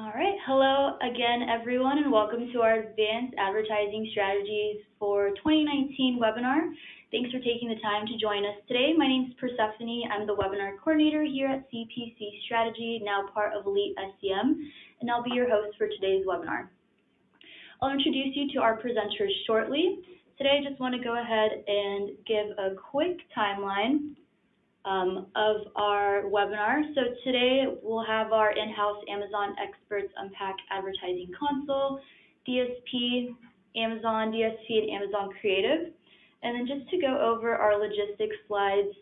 All right. Hello again, everyone, and welcome to our Advanced Advertising Strategies for 2019 webinar. Thanks for taking the time to join us today. My name is Persephone. I'm the webinar coordinator here at CPC Strategy, now part of Elite SCM, and I'll be your host for today's webinar. I'll introduce you to our presenters shortly. Today, I just want to go ahead and give a quick timeline of our webinar. So today we'll have our in-house Amazon experts unpack Advertising Console, DSP, Amazon DSP, and Amazon Creative. And then just to go over our logistics slides,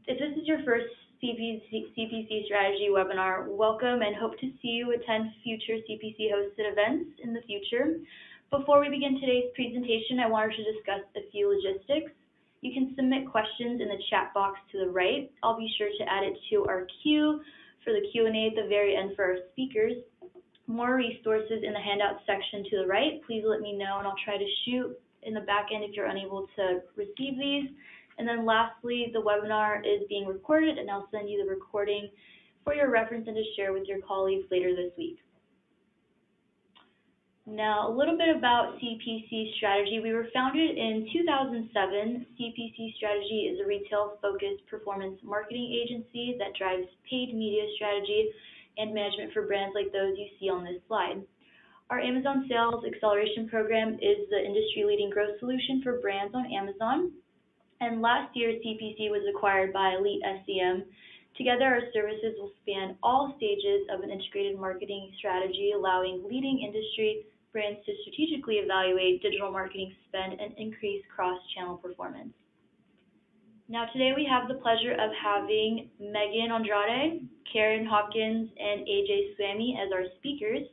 if this is your first CPC strategy webinar, welcome and hope to see you attend future CPC hosted events in the future. Before we begin today's presentation, I wanted to discuss a few logistics. You can submit questions in the chat box to the right. I'll be sure to add it to our queue for the Q&A at the very end for our speakers. More resources in the handout section to the right. Please let me know and I'll try to shoot in the back end if you're unable to receive these. And then lastly, the webinar is being recorded and I'll send you the recording for your reference and to share with your colleagues later this week. Now, a little bit about CPC Strategy. We were founded in 2007. CPC Strategy is a retail-focused performance marketing agency that drives paid media strategy and management for brands like those you see on this slide. Our Amazon Sales Acceleration Program is the industry-leading growth solution for brands on Amazon. And last year, CPC was acquired by Elite SCM. Together, our services will span all stages of an integrated marketing strategy, allowing leading industry brands to strategically evaluate digital marketing spend and increase cross-channel performance. Now today we have the pleasure of having Megan Andrade, Karen Hopkins, and AJ Swamy as our speakers.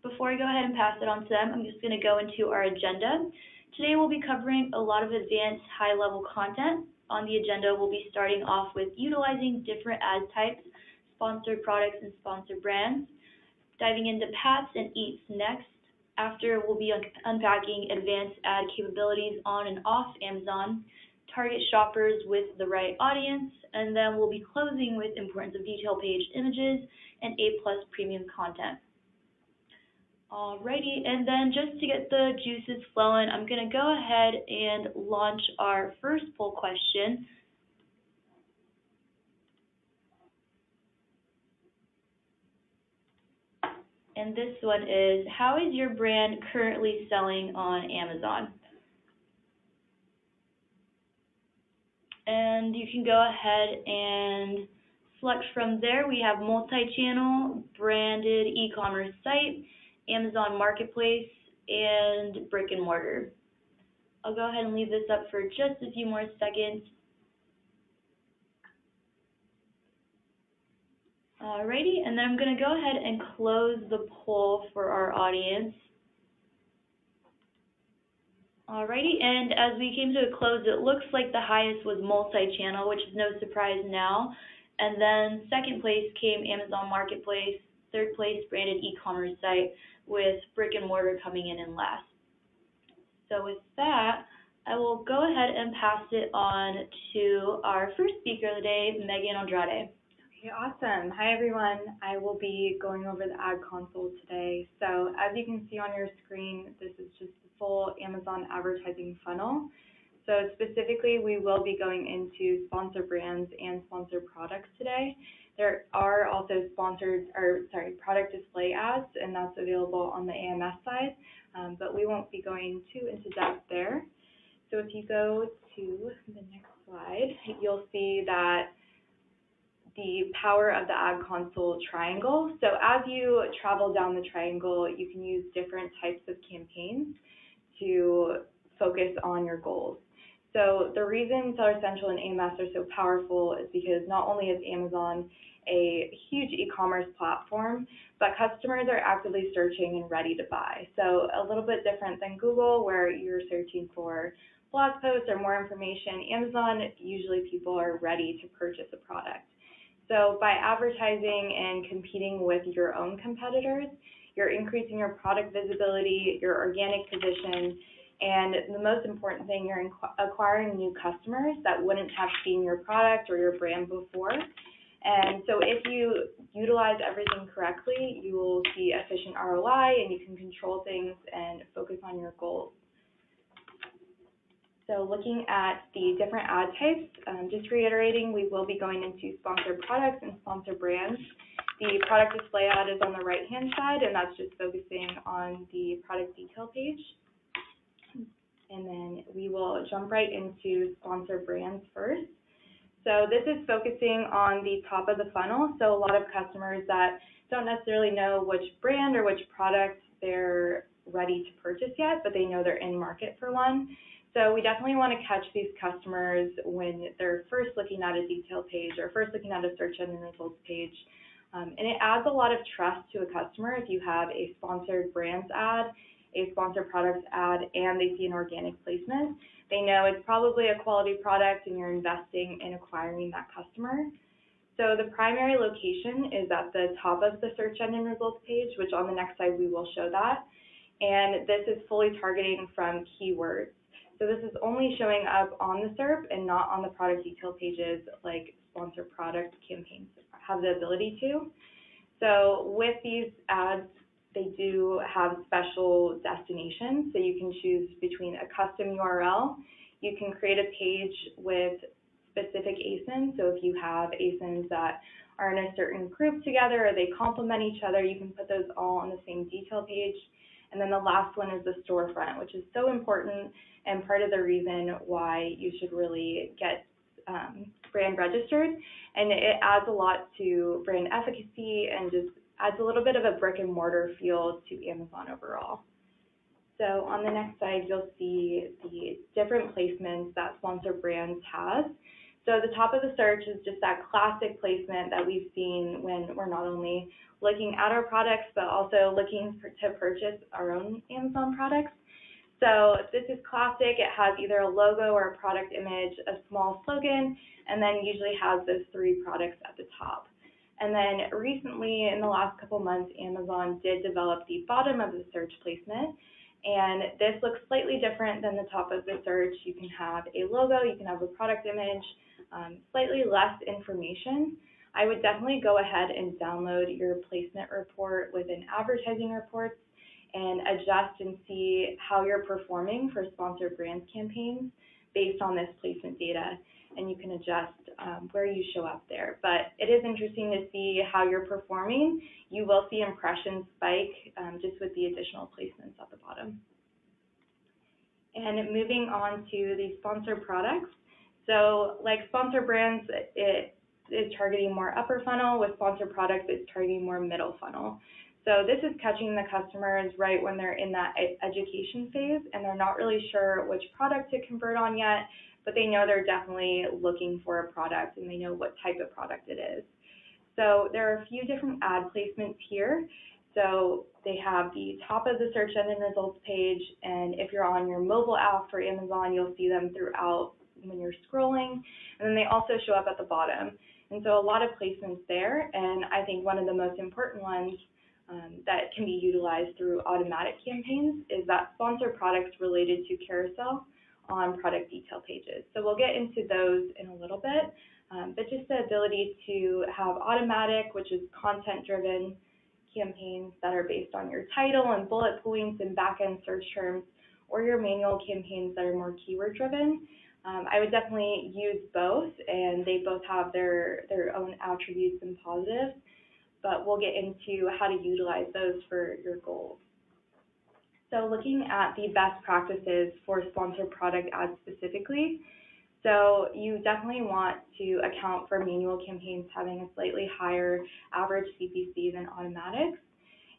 Before I go ahead and pass it on to them, I'm just going to go into our agenda. Today we'll be covering a lot of advanced high-level content. On the agenda, we'll be starting off with utilizing different ad types, sponsored products, and sponsored brands, diving into Pats and Eats next. After, we'll be unpacking advanced ad capabilities on and off Amazon, target shoppers with the right audience, and then we'll be closing with importance of detail page images and A+ premium content. Alrighty, and then just to get the juices flowing, I'm going to go ahead and launch our first poll question. And this one is, how is your brand currently selling on Amazon? And you can go ahead and select from there. We have multi-channel, branded e-commerce site, Amazon Marketplace, and brick and mortar. I'll go ahead and leave this up for just a few more seconds. Alrighty, and then I'm going to go ahead and close the poll for our audience. Alrighty, and as we came to a close, it looks like the highest was multi-channel, which is no surprise now. And then second place came Amazon Marketplace, third place branded e-commerce site, with brick and mortar coming in last. So with that, I will go ahead and pass it on to our first speaker of the day, Megan Andrade. Okay, awesome. Hi, everyone. I will be going over the ad console today. So as you can see on your screen, this is just the full Amazon advertising funnel. So specifically, we will be going into sponsor brands and sponsor products today. There are also product display ads, and that's available on the AMS side, but we won't be going too into depth there. So if you go to the next slide, you'll see that the power of the ad console triangle. So as you travel down the triangle, you can use different types of campaigns to focus on your goals. So the reason Seller Central and AMS are so powerful is because not only is Amazon a huge e-commerce platform, but customers are actively searching and ready to buy. So a little bit different than Google, where you're searching for blog posts or more information. Amazon, usually people are ready to purchase a product. So by advertising and competing with your own competitors, you're increasing your product visibility, your organic position, and the most important thing, you're acquiring new customers that wouldn't have seen your product or your brand before. And so if you utilize everything correctly, you will see efficient ROI and you can control things and focus on your goals. So looking at the different ad types, just reiterating, we will be going into sponsored products and sponsored brands. The product display ad is on the right-hand side, and that's just focusing on the product detail page. And then we will jump right into sponsored brands first. So this is focusing on the top of the funnel. So a lot of customers that don't necessarily know which brand or which product they're ready to purchase yet, but they know they're in market for one. So we definitely want to catch these customers when they're first looking at a detail page or first looking at a search engine results page. And it adds a lot of trust to a customer if you have a sponsored brands ad, a sponsored products ad, and they see an organic placement. They know it's probably a quality product and you're investing in acquiring that customer. So the primary location is at the top of the search engine results page, which on the next slide we will show that. And this is fully targeting from keywords. So this is only showing up on the SERP and not on the product detail pages like sponsored product campaigns have the ability to. So with these ads, they do have special destinations. So you can choose between a custom URL. You can create a page with specific ASINs. So if you have ASINs that are in a certain group together or they complement each other, you can put those all on the same detail page. And then the last one is the storefront, which is so important and part of the reason why you should really get brand registered. And it adds a lot to brand efficacy and just adds a little bit of a brick and mortar feel to Amazon overall. So on the next slide, you'll see the different placements that sponsored brands has. So the top of the search is just that classic placement that we've seen when we're not only looking at our products, but also looking to purchase our own Amazon products. So this is classic. It has either a logo or a product image, a small slogan, and then usually has those three products at the top. And then recently, in the last couple months, Amazon did develop the bottom of the search placement. And this looks slightly different than the top of the search. You can have a logo, you can have a product image, slightly less information. I would definitely go ahead and download your placement report within Advertising Reports and adjust and see how you're performing for sponsored brands campaigns based on this placement data. And you can adjust where you show up there. But it is interesting to see how you're performing. You will see impressions spike just with the additional placements at the bottom. And moving on to the sponsored products. So like sponsored brands, it is targeting more upper funnel. With sponsored products, it's targeting more middle funnel. So this is catching the customers right when they're in that education phase and they're not really sure which product to convert on yet, but they know they're definitely looking for a product and they know what type of product it is. So there are a few different ad placements here. So they have the top of the search engine results page, and if you're on your mobile app for Amazon, you'll see them throughout when you're scrolling, and then they also show up at the bottom. And so a lot of placements there, and I think one of the most important ones that can be utilized through automatic campaigns is that sponsored products related to carousel on product detail pages. So we'll get into those in a little bit, but just the ability to have automatic, which is content-driven campaigns that are based on your title and bullet points and back-end search terms, or your manual campaigns that are more keyword-driven. I would definitely use both, and they both have their own attributes and positives, but we'll get into how to utilize those for your goals. So looking at the best practices for sponsored product ads specifically, so you definitely want to account for manual campaigns having a slightly higher average CPC than automatics.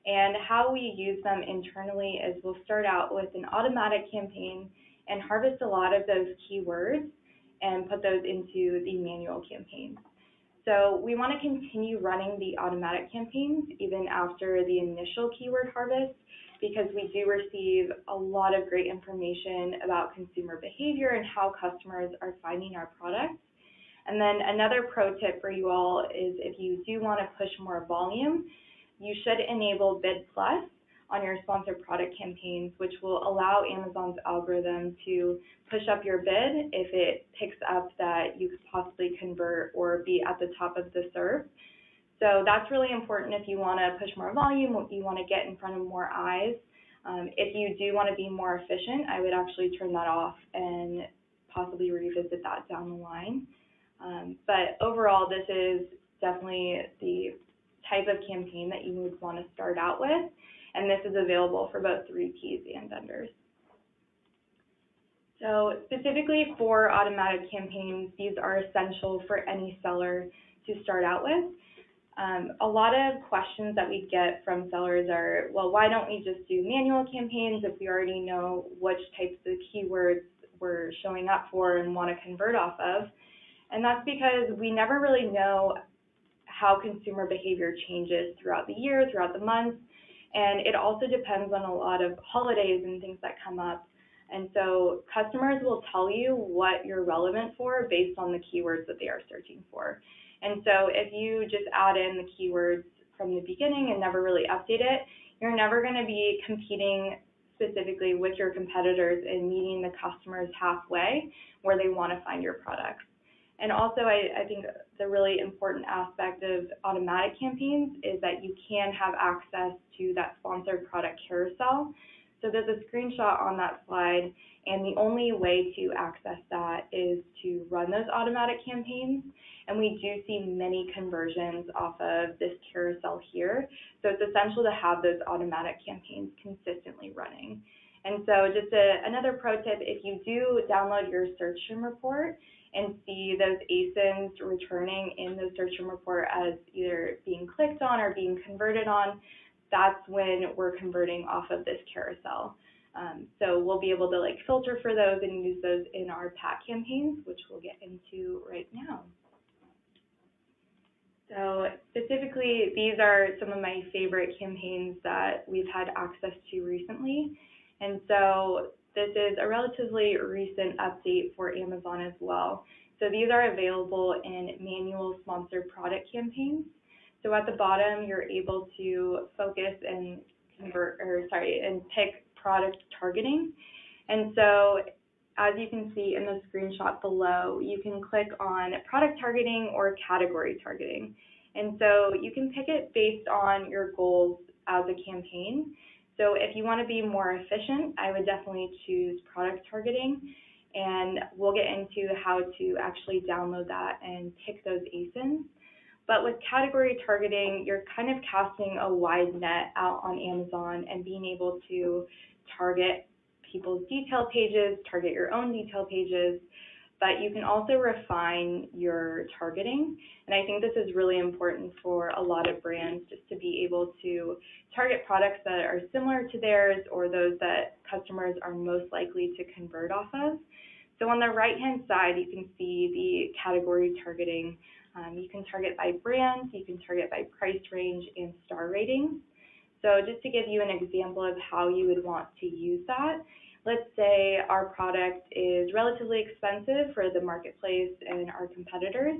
And how we use them internally is we'll start out with an automatic campaign and harvest a lot of those keywords and put those into the manual campaigns. So we want to continue running the automatic campaigns even after the initial keyword harvest, because we do receive a lot of great information about consumer behavior and how customers are finding our products. And then another pro tip for you all is if you do want to push more volume, you should enable Bid Plus on your sponsored product campaigns, which will allow Amazon's algorithm to push up your bid if it picks up that you could possibly convert or be at the top of the SERP. So that's really important if you want to push more volume, if you want to get in front of more eyes. If you do want to be more efficient, I would actually turn that off and possibly revisit that down the line. But overall, this is definitely the type of campaign that you would want to start out with, and this is available for both 3Ps and vendors. So specifically for automatic campaigns, these are essential for any seller to start out with. A lot of questions that we get from sellers are, well, why don't we just do manual campaigns if we already know which types of keywords we're showing up for and want to convert off of? And that's because we never really know how consumer behavior changes throughout the year, throughout the month, and it also depends on a lot of holidays and things that come up. And so customers will tell you what you're relevant for based on the keywords that they are searching for. And so if you just add in the keywords from the beginning and never really update it, you're never going to be competing specifically with your competitors and meeting the customers halfway where they want to find your products. And also, I think the really important aspect of automatic campaigns is that you can have access to that sponsored product carousel. So there's a screenshot on that slide, and the only way to access that is to run those automatic campaigns. And we do see many conversions off of this carousel here. So it's essential to have those automatic campaigns consistently running. And so just another pro tip, if you do download your search term report and see those ASINs returning in the search term report as either being clicked on or being converted on, that's when we're converting off of this carousel. So we'll be able to filter for those and use those in our PAT campaigns, which we'll get into right now. So specifically, these are some of my favorite campaigns that we've had access to recently. And so this is a relatively recent update for Amazon as well. So these are available in manual sponsored product campaigns. So at the bottom, you're able to focus and pick product targeting. And so as you can see in the screenshot below, you can click on product targeting or category targeting. And so you can pick it based on your goals as a campaign. So if you want to be more efficient, I would definitely choose product targeting, and we'll get into how to actually download that and pick those ASINs. But with category targeting, you're kind of casting a wide net out on Amazon and being able to target people's detail pages, target your own detail pages, but you can also refine your targeting. And I think this is really important for a lot of brands, just to be able to target products that are similar to theirs or those that customers are most likely to convert off of. So on the right-hand side, you can see the category targeting. You can target by brand, you can target by price range and star ratings. So just to give you an example of how you would want to use that, let's say our product is relatively expensive for the marketplace and our competitors.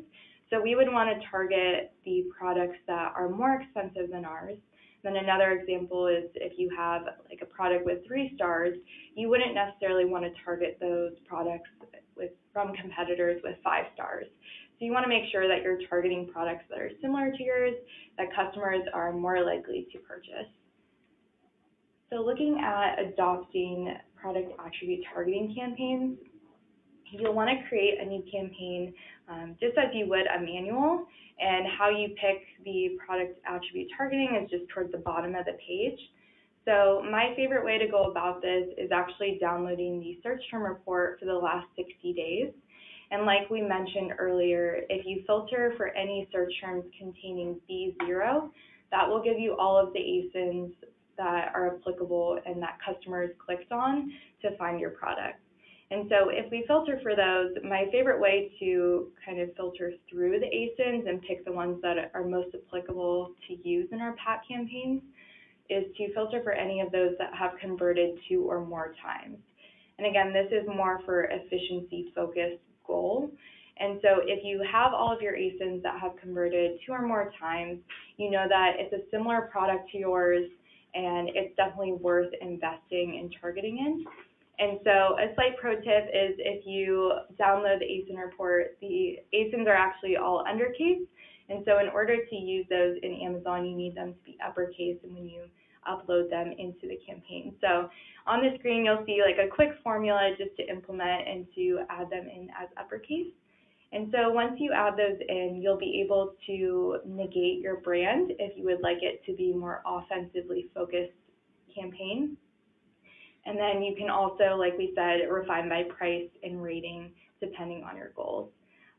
So we would want to target the products that are more expensive than ours. Then another example is if you have a product with 3 stars, you wouldn't necessarily want to target those products from competitors with 5 stars. So you want to make sure that you're targeting products that are similar to yours, that customers are more likely to purchase. So looking at adopting product attribute targeting campaigns, you'll want to create a new campaign just as you would a manual, and how you pick the product attribute targeting is just towards the bottom of the page. So my favorite way to go about this is actually downloading the search term report for the last 60 days. And like we mentioned earlier, if you filter for any search terms containing B0, that will give you all of the ASINs that are applicable and that customers clicked on to find your product. And so if we filter for those, my favorite way to kind of filter through the ASINs and pick the ones that are most applicable to use in our PAT campaigns is to filter for any of those that have converted 2 or more times. And again, this is more for efficiency-focused goal. And so if you have all of your ASINs that have converted 2 or more times, you know that it's a similar product to yours, and it's definitely worth investing in targeting in. And so a slight pro tip is if you download the ASIN report, the ASINs are actually all undercase. And so in order to use those in Amazon, you need them to be uppercase and when you upload them into the campaign. So on the screen, you'll see like a quick formula just to implement and to add them in as uppercase. And so once you add those in, you'll be able to negate your brand if you would like it to be more offensively focused campaign. And then you can also, like we said, refine by price and rating depending on your goals.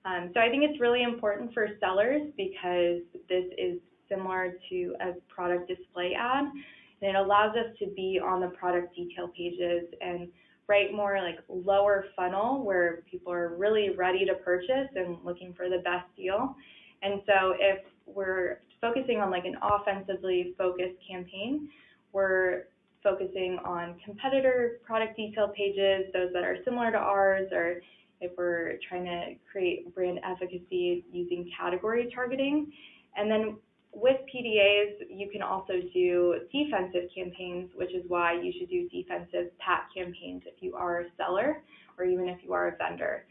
So I think it's really important for sellers because this is similar to a product display ad, and it allows us to be on the product detail pages and write more like lower funnel where people are really ready to purchase and looking for the best deal. And so if we're focusing on like an offensively focused campaign, we're focusing on competitor product detail pages, those that are similar to ours, or if we're trying to create brand efficacy using category targeting. And then with PDAs, you can also do defensive campaigns, which is why you should do defensive PAT campaigns if you are a seller or even if you are a vendor.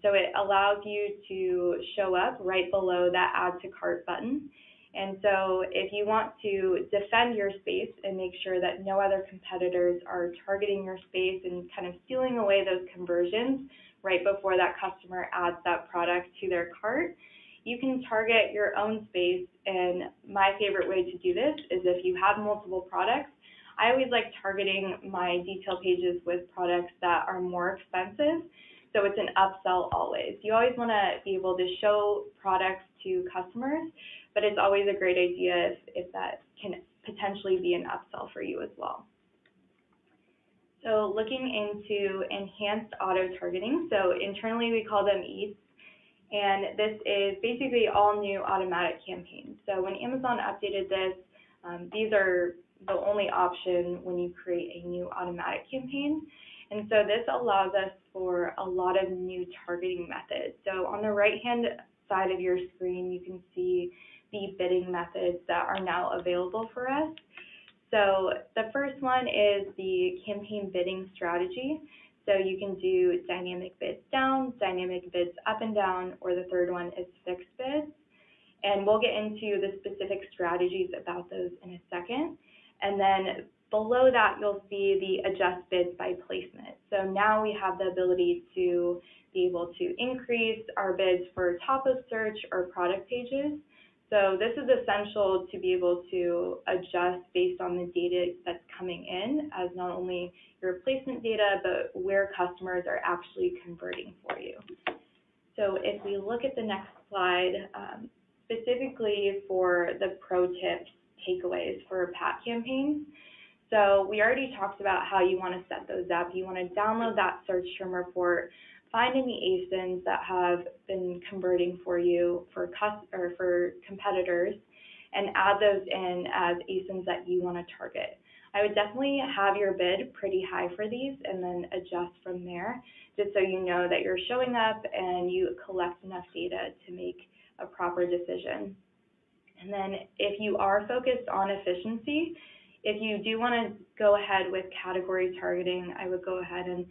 So it allows you to show up right below that add to cart button. And so if you want to defend your space and make sure that no other competitors are targeting your space and kind of stealing away those conversions right before that customer adds that product to their cart, you can target your own space. And my favorite way to do this is if you have multiple products. I always like targeting my detail pages with products that are more expensive. So it's an upsell always. You always want to be able to show products to customers, but it's always a great idea if that can potentially be an upsell for you as well. So looking into enhanced auto targeting, so internally we call them EATs, and this is basically all new automatic campaigns. So when Amazon updated this, these are the only option when you create a new automatic campaign. And so this allows us for a lot of new targeting methods. So on the right-hand side of your screen, you can see the bidding methods that are now available for us. So the first one is the campaign bidding strategy. So you can do dynamic bids down, dynamic bids up and down, or the third one is fixed bids. And we'll get into the specific strategies about those in a second. And then below that, you'll see the adjust bids by placement. So now we have the ability to be able to increase our bids for top of search or product pages. So this is essential to be able to adjust based on the data that's coming in, as not only your placement data, but where customers are actually converting for you. So if we look at the next slide, specifically for the pro tips, takeaways for PAT campaigns. So we already talked about how you want to set those up. You want to download that search term report, find any ASINs that have been converting for you for competitors, and add those in as ASINs that you want to target. I would definitely have your bid pretty high for these and then adjust from there, just so you know that you're showing up and you collect enough data to make a proper decision. And then if you are focused on efficiency, if you do want to go ahead with category targeting, I would go ahead and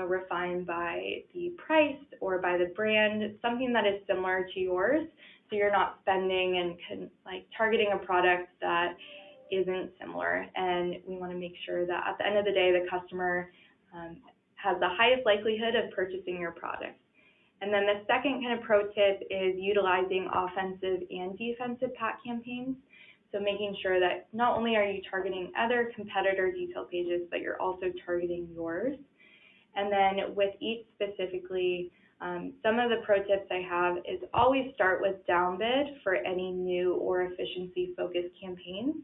refine by the price or by the brand, something that is similar to yours, so you're not spending and targeting a product that isn't similar. And we want to make sure that at the end of the day, the customer has the highest likelihood of purchasing your product. And then the second kind of pro tip is utilizing offensive and defensive PAT campaigns. So making sure that not only are you targeting other competitor detail pages, but you're also targeting yours. And then with each specifically, some of the pro tips I have is always start with downbid for any new or efficiency-focused campaigns.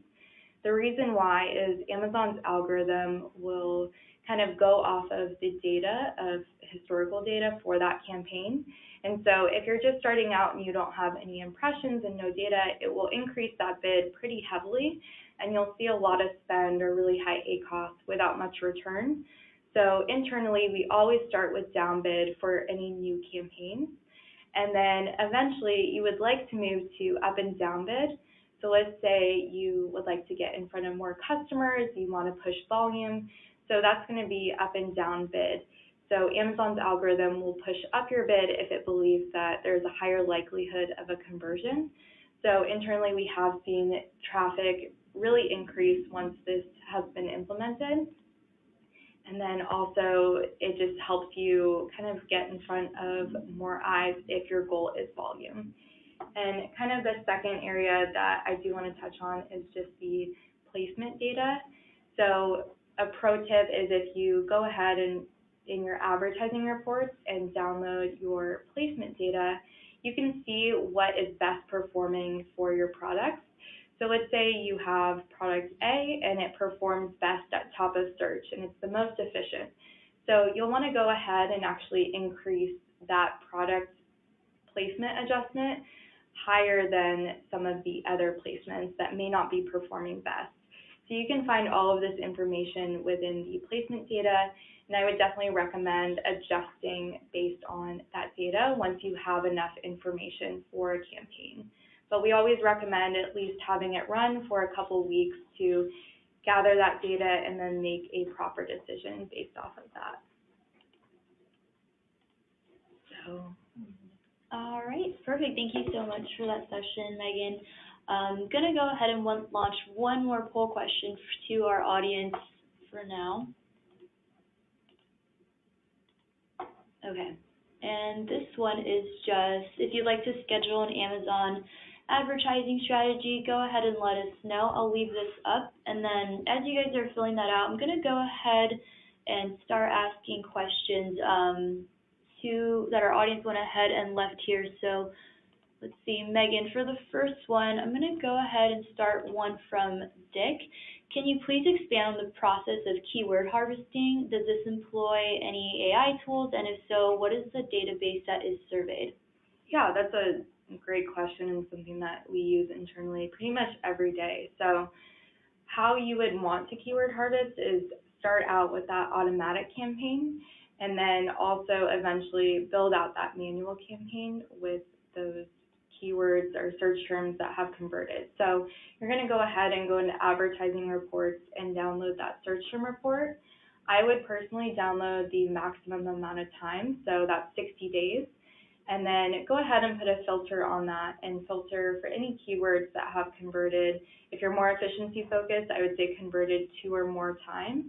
The reason why is Amazon's algorithm will kind of go off of the data of historical data for that campaign. And so if you're just starting out and you don't have any impressions and no data, it will increase that bid pretty heavily, and you'll see a lot of spend or really high ACoS without much return. So internally, we always start with downbid for any new campaign. And then eventually, you would like to move to up and down bid. So let's say you would like to get in front of more customers, you want to push volume, so that's going to be up and down bid. So Amazon's algorithm will push up your bid if it believes that there's a higher likelihood of a conversion. So internally, we have seen traffic really increase once this has been implemented. And then also, it just helps you kind of get in front of more eyes if your goal is volume. And kind of the second area that I do want to touch on is just the placement data. So a pro tip is if you go ahead and in your advertising reports and download your placement data, you can see what is best performing for your products. So let's say you have product A and it performs best at top of search and it's the most efficient. So you'll want to go ahead and actually increase that product placement adjustment higher than some of the other placements that may not be performing best. So you can find all of this information within the placement data, and I would definitely recommend adjusting based on that data once you have enough information for a campaign. But we always recommend at least having it run for a couple weeks to gather that data and then make a proper decision based off of that. All right, perfect. Thank you so much for that session, Megan. I'm going to go ahead and launch one more poll question to our audience for now. Okay, and this one is just, if you'd like to schedule an Amazon advertising strategy, go ahead and let us know. I'll leave this up, and then as you guys are filling that out, I'm going to go ahead and start asking questions that our audience went ahead and left here. So let's see, Megan, for the first one, I'm going to go ahead and start one from Dick. Can you please expand on the process of keyword harvesting? Does this employ any AI tools? And if so, what is the database that is surveyed? Yeah, that's a great question and something that we use internally pretty much every day. So how you would want to keyword harvest is start out with that automatic campaign and then also eventually build out that manual campaign with those keywords or search terms that have converted. So you're going to go ahead and go into advertising reports and download that search term report. I would personally download the maximum amount of time, so that's 60 days, and then go ahead and put a filter on that and filter for any keywords that have converted. If you're more efficiency focused, I would say converted 2 or more times.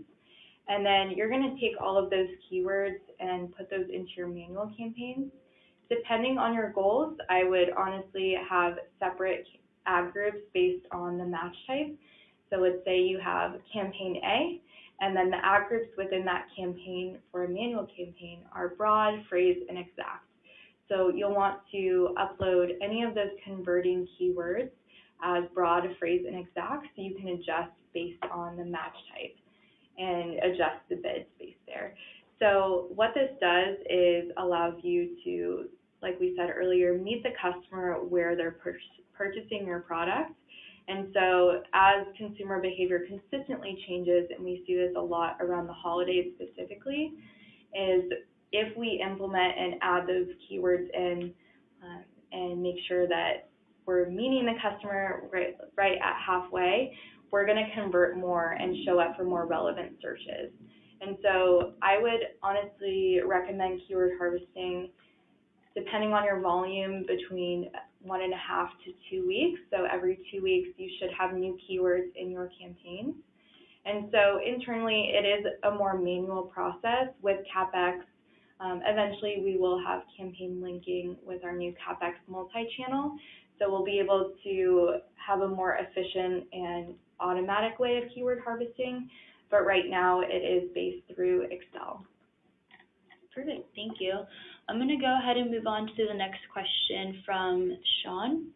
And then you're going to take all of those keywords and put those into your manual campaigns. Depending on your goals, I would honestly have separate ad groups based on the match type. So let's say you have campaign A, and then the ad groups within that campaign for a manual campaign are broad, phrase, and exact. So you'll want to upload any of those converting keywords as broad, phrase, and exact, so you can adjust based on the match type and adjust the bids based there. So what this does is allows you to, like we said earlier, meet the customer where they're purchasing your product. And so as consumer behavior consistently changes, and we see this a lot around the holidays specifically, is if we implement and add those keywords in and make sure that we're meeting the customer right at halfway, we're going to convert more and show up for more relevant searches. And so I would honestly recommend keyword harvesting, depending on your volume, between 1.5 to 2 weeks. So every 2 weeks, you should have new keywords in your campaigns. And so internally, it is a more manual process with CapEx. Eventually, we will have campaign linking with our new CapEx multi-channel. So we'll be able to have a more efficient and automatic way of keyword harvesting. But right now, it is based through Excel. Perfect, thank you. I'm going to go ahead and move on to the next question from Sean.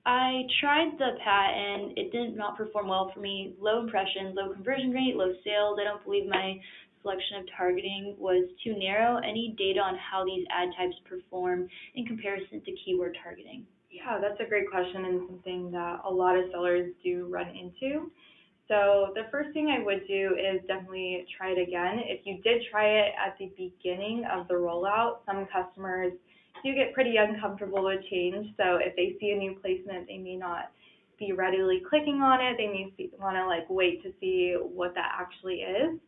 I tried the PAT and it did not perform well for me. Low impressions, low conversion rate, low sales. I don't believe my selection of targeting was too narrow. Any data on how these ad types perform in comparison to keyword targeting? Yeah, that's a great question and something that a lot of sellers do run into. So the first thing I would do is definitely try it again. If you did try it at the beginning of the rollout, some customers do get pretty uncomfortable with change. So if they see a new placement, they may not be readily clicking on it. They may want to like wait to see what that actually is.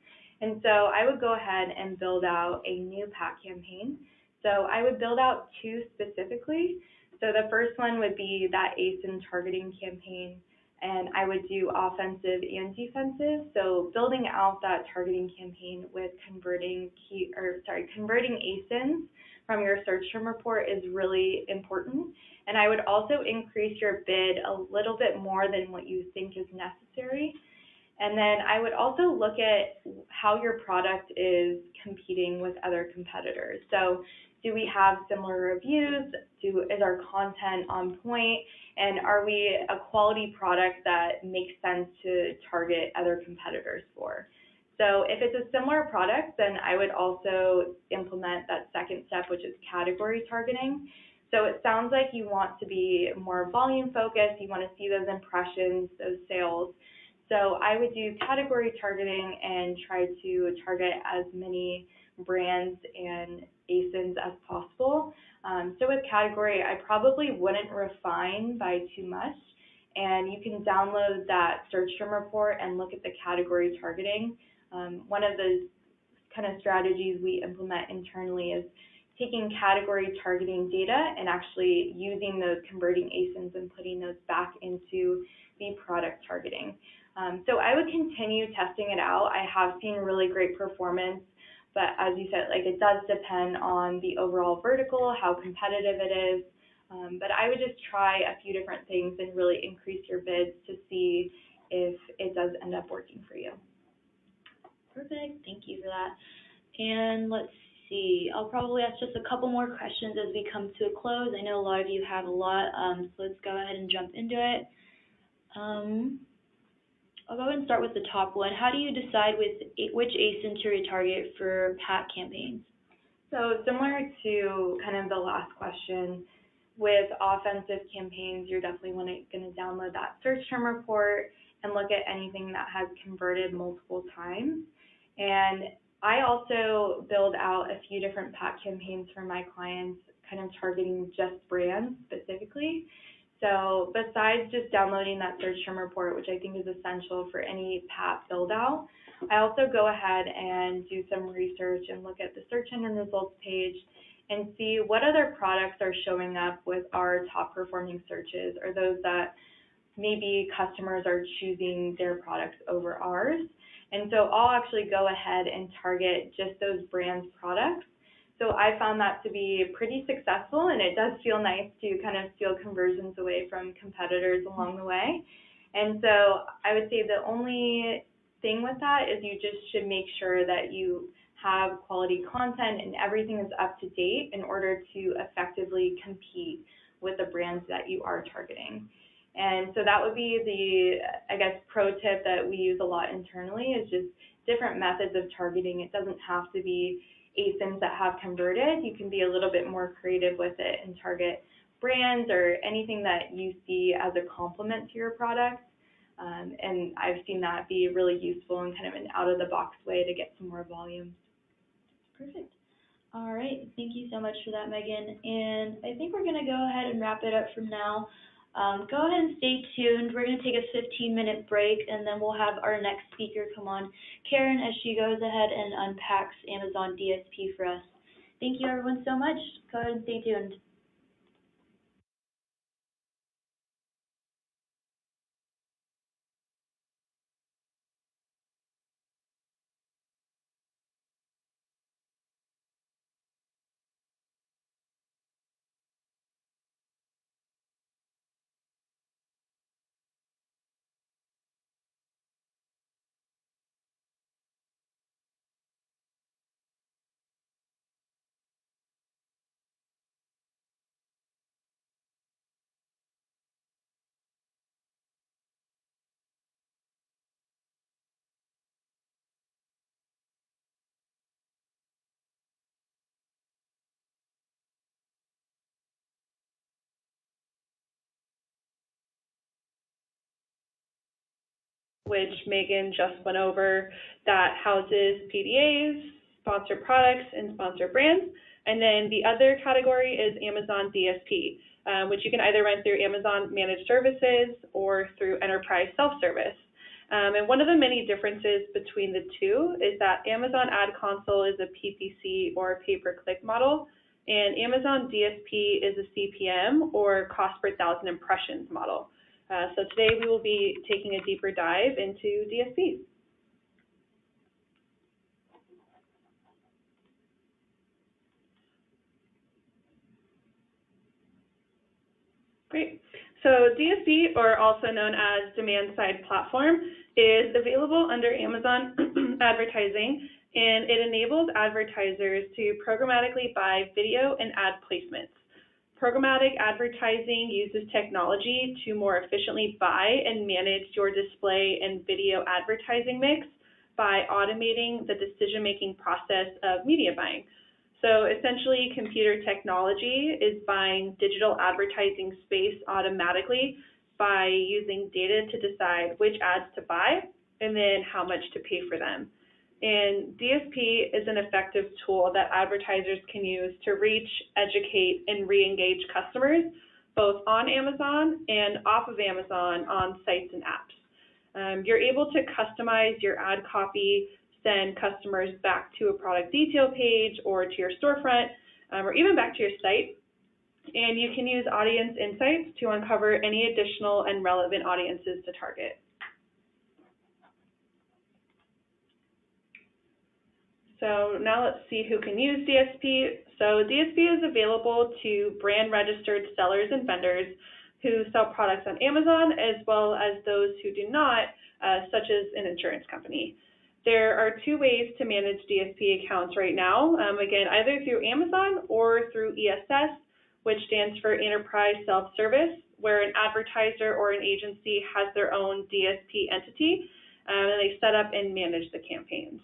And so I would go ahead and build out a new PAC campaign. So I would build out two specifically. So the first one would be that ASIN targeting campaign, and I would do offensive and defensive. So building out that targeting campaign with converting ASINs from your search term report is really important. And I would also increase your bid a little bit more than what you think is necessary. And then I would also look at how your product is competing with other competitors. So do we have similar reviews? Is our content on point? And are we a quality product that makes sense to target other competitors for? So if it's a similar product, then I would also implement that second step, which is category targeting. So it sounds like you want to be more volume focused. You want to see those impressions, those sales. So I would do category targeting and try to target as many brands and ASINs as possible. So with category, I probably wouldn't refine by too much. And you can download that search term report and look at the category targeting. One of the kind of strategies we implement internally is taking category targeting data and actually using those converting ASINs and putting those back into the product targeting. So I would continue testing it out. I have seen really great performance, but as you said, like it does depend on the overall vertical, how competitive it is. But I would just try a few different things and really increase your bids to see if it does end up working for you. Perfect. Thank you for that. And let's see. I'll probably ask just a couple more questions as we come to a close. I know a lot of you have a lot, so let's go ahead and jump into it. I'll go ahead and start with the top one. How do you decide which ASIN to retarget for PAC campaigns? So similar to kind of the last question, with offensive campaigns, you're definitely going to download that search term report and look at anything that has converted multiple times. And I also build out a few different PAC campaigns for my clients, kind of targeting just brands specifically. So besides just downloading that search term report, which I think is essential for any PAC build out, I also go ahead and do some research and look at the search engine results page and see what other products are showing up with our top performing searches, or those that maybe customers are choosing their products over ours. And so I'll actually go ahead and target just those brands' products. So I found that to be pretty successful, and it does feel nice to kind of steal conversions away from competitors along the way. And so I would say the only thing with that is you just should make sure that you have quality content and everything is up to date in order to effectively compete with the brands that you are targeting. And so that would be the, I guess, pro tip that we use a lot internally, is just different methods of targeting. It doesn't have to be ASINs that have converted. You can be a little bit more creative with it and target brands or anything that you see as a complement to your product. And I've seen that be really useful and kind of an out-of-the-box way to get some more volume. Perfect. All right. Thank you so much for that, Megan. And I think we're going to go ahead and wrap it up from now. Go ahead and stay tuned. We're going to take a 15-minute break, and then we'll have our next speaker come on, Karen, as she goes ahead and unpacks Amazon DSP for us. Thank you, everyone, so much. Go ahead and stay tuned. Which Megan just went over, that houses PDAs, sponsor products, and sponsor brands. And then the other category is Amazon DSP, which you can either run through Amazon Managed Services or through Enterprise Self-Service. And one of the many differences between the two is that Amazon Ad Console is a PPC or pay-per-click model, and Amazon DSP is a CPM or cost per thousand impressions model. So today we will be taking a deeper dive into DSP. Great. So DSP, or also known as Demand-Side Platform, is available under Amazon Advertising, and it enables advertisers to programmatically buy video and ad placements. Programmatic advertising uses technology to more efficiently buy and manage your display and video advertising mix by automating the decision-making process of media buying. So essentially, computer technology is buying digital advertising space automatically by using data to decide which ads to buy and then how much to pay for them. And DSP is an effective tool that advertisers can use to reach, educate, and re-engage customers, both on Amazon and off of Amazon on sites and apps. You're able to customize your ad copy, send customers back to a product detail page or to your storefront, or even back to your site. And you can use audience insights to uncover any additional and relevant audiences to target. So now let's see who can use DSP. So DSP is available to brand registered sellers and vendors who sell products on Amazon, as well as those who do not, such as an insurance company. There are two ways to manage DSP accounts right now, again, either through Amazon or through ESS, which stands for Enterprise Self-Service, where an advertiser or an agency has their own DSP entity, and they set up and manage the campaigns.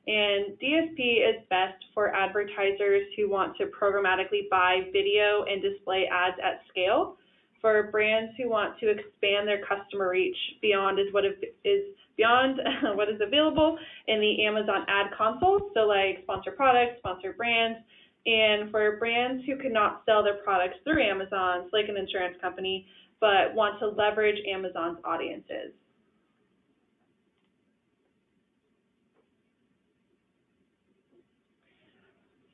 And DSP is best for advertisers who want to programmatically buy video and display ads at scale, for brands who want to expand their customer reach beyond what is available in the Amazon Ad Console, so like sponsored products, sponsored brands, and for brands who cannot sell their products through Amazon, like an insurance company, but want to leverage Amazon's audiences.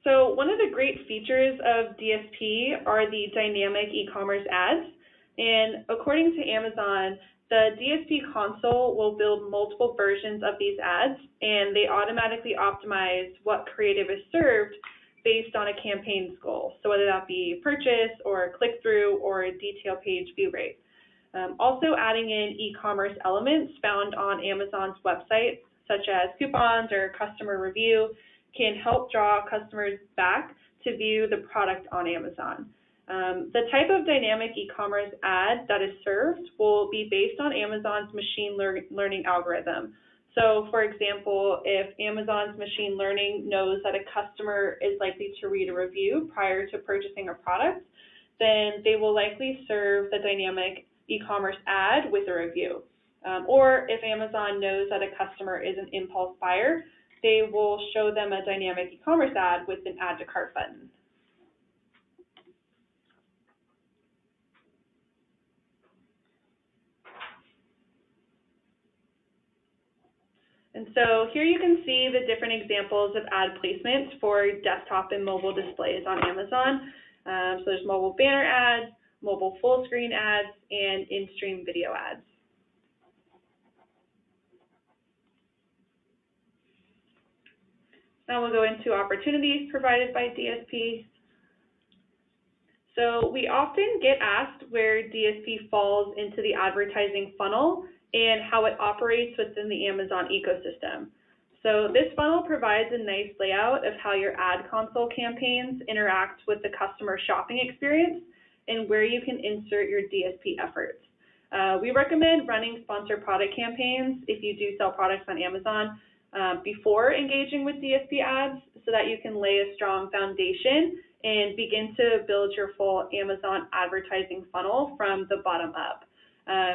So one of the great features of DSP are the dynamic e-commerce ads, and according to Amazon, the DSP console will build multiple versions of these ads, and they automatically optimize what creative is served based on a campaign's goal. So whether that be purchase or click-through or a detail page view rate. Also adding in e-commerce elements found on Amazon's website, such as coupons or customer review, can help draw customers back to view the product on Amazon. The type of dynamic e-commerce ad that is served will be based on Amazon's machine learning algorithm. So for example, if Amazon's machine learning knows that a customer is likely to read a review prior to purchasing a product, then they will likely serve the dynamic e-commerce ad with a review. Or if Amazon knows that a customer is an impulse buyer, they will show them a dynamic e-commerce ad with an add to cart button. And so here you can see the different examples of ad placements for desktop and mobile displays on Amazon. So there's mobile banner ads, mobile full screen ads, and in-stream video ads. Now we'll go into opportunities provided by DSP. So we often get asked where DSP falls into the advertising funnel and how it operates within the Amazon ecosystem. So this funnel provides a nice layout of how your ad console campaigns interact with the customer shopping experience and where you can insert your DSP efforts. We recommend running sponsored product campaigns if you do sell products on Amazon before engaging with DSP ads so that you can lay a strong foundation and begin to build your full Amazon advertising funnel from the bottom up.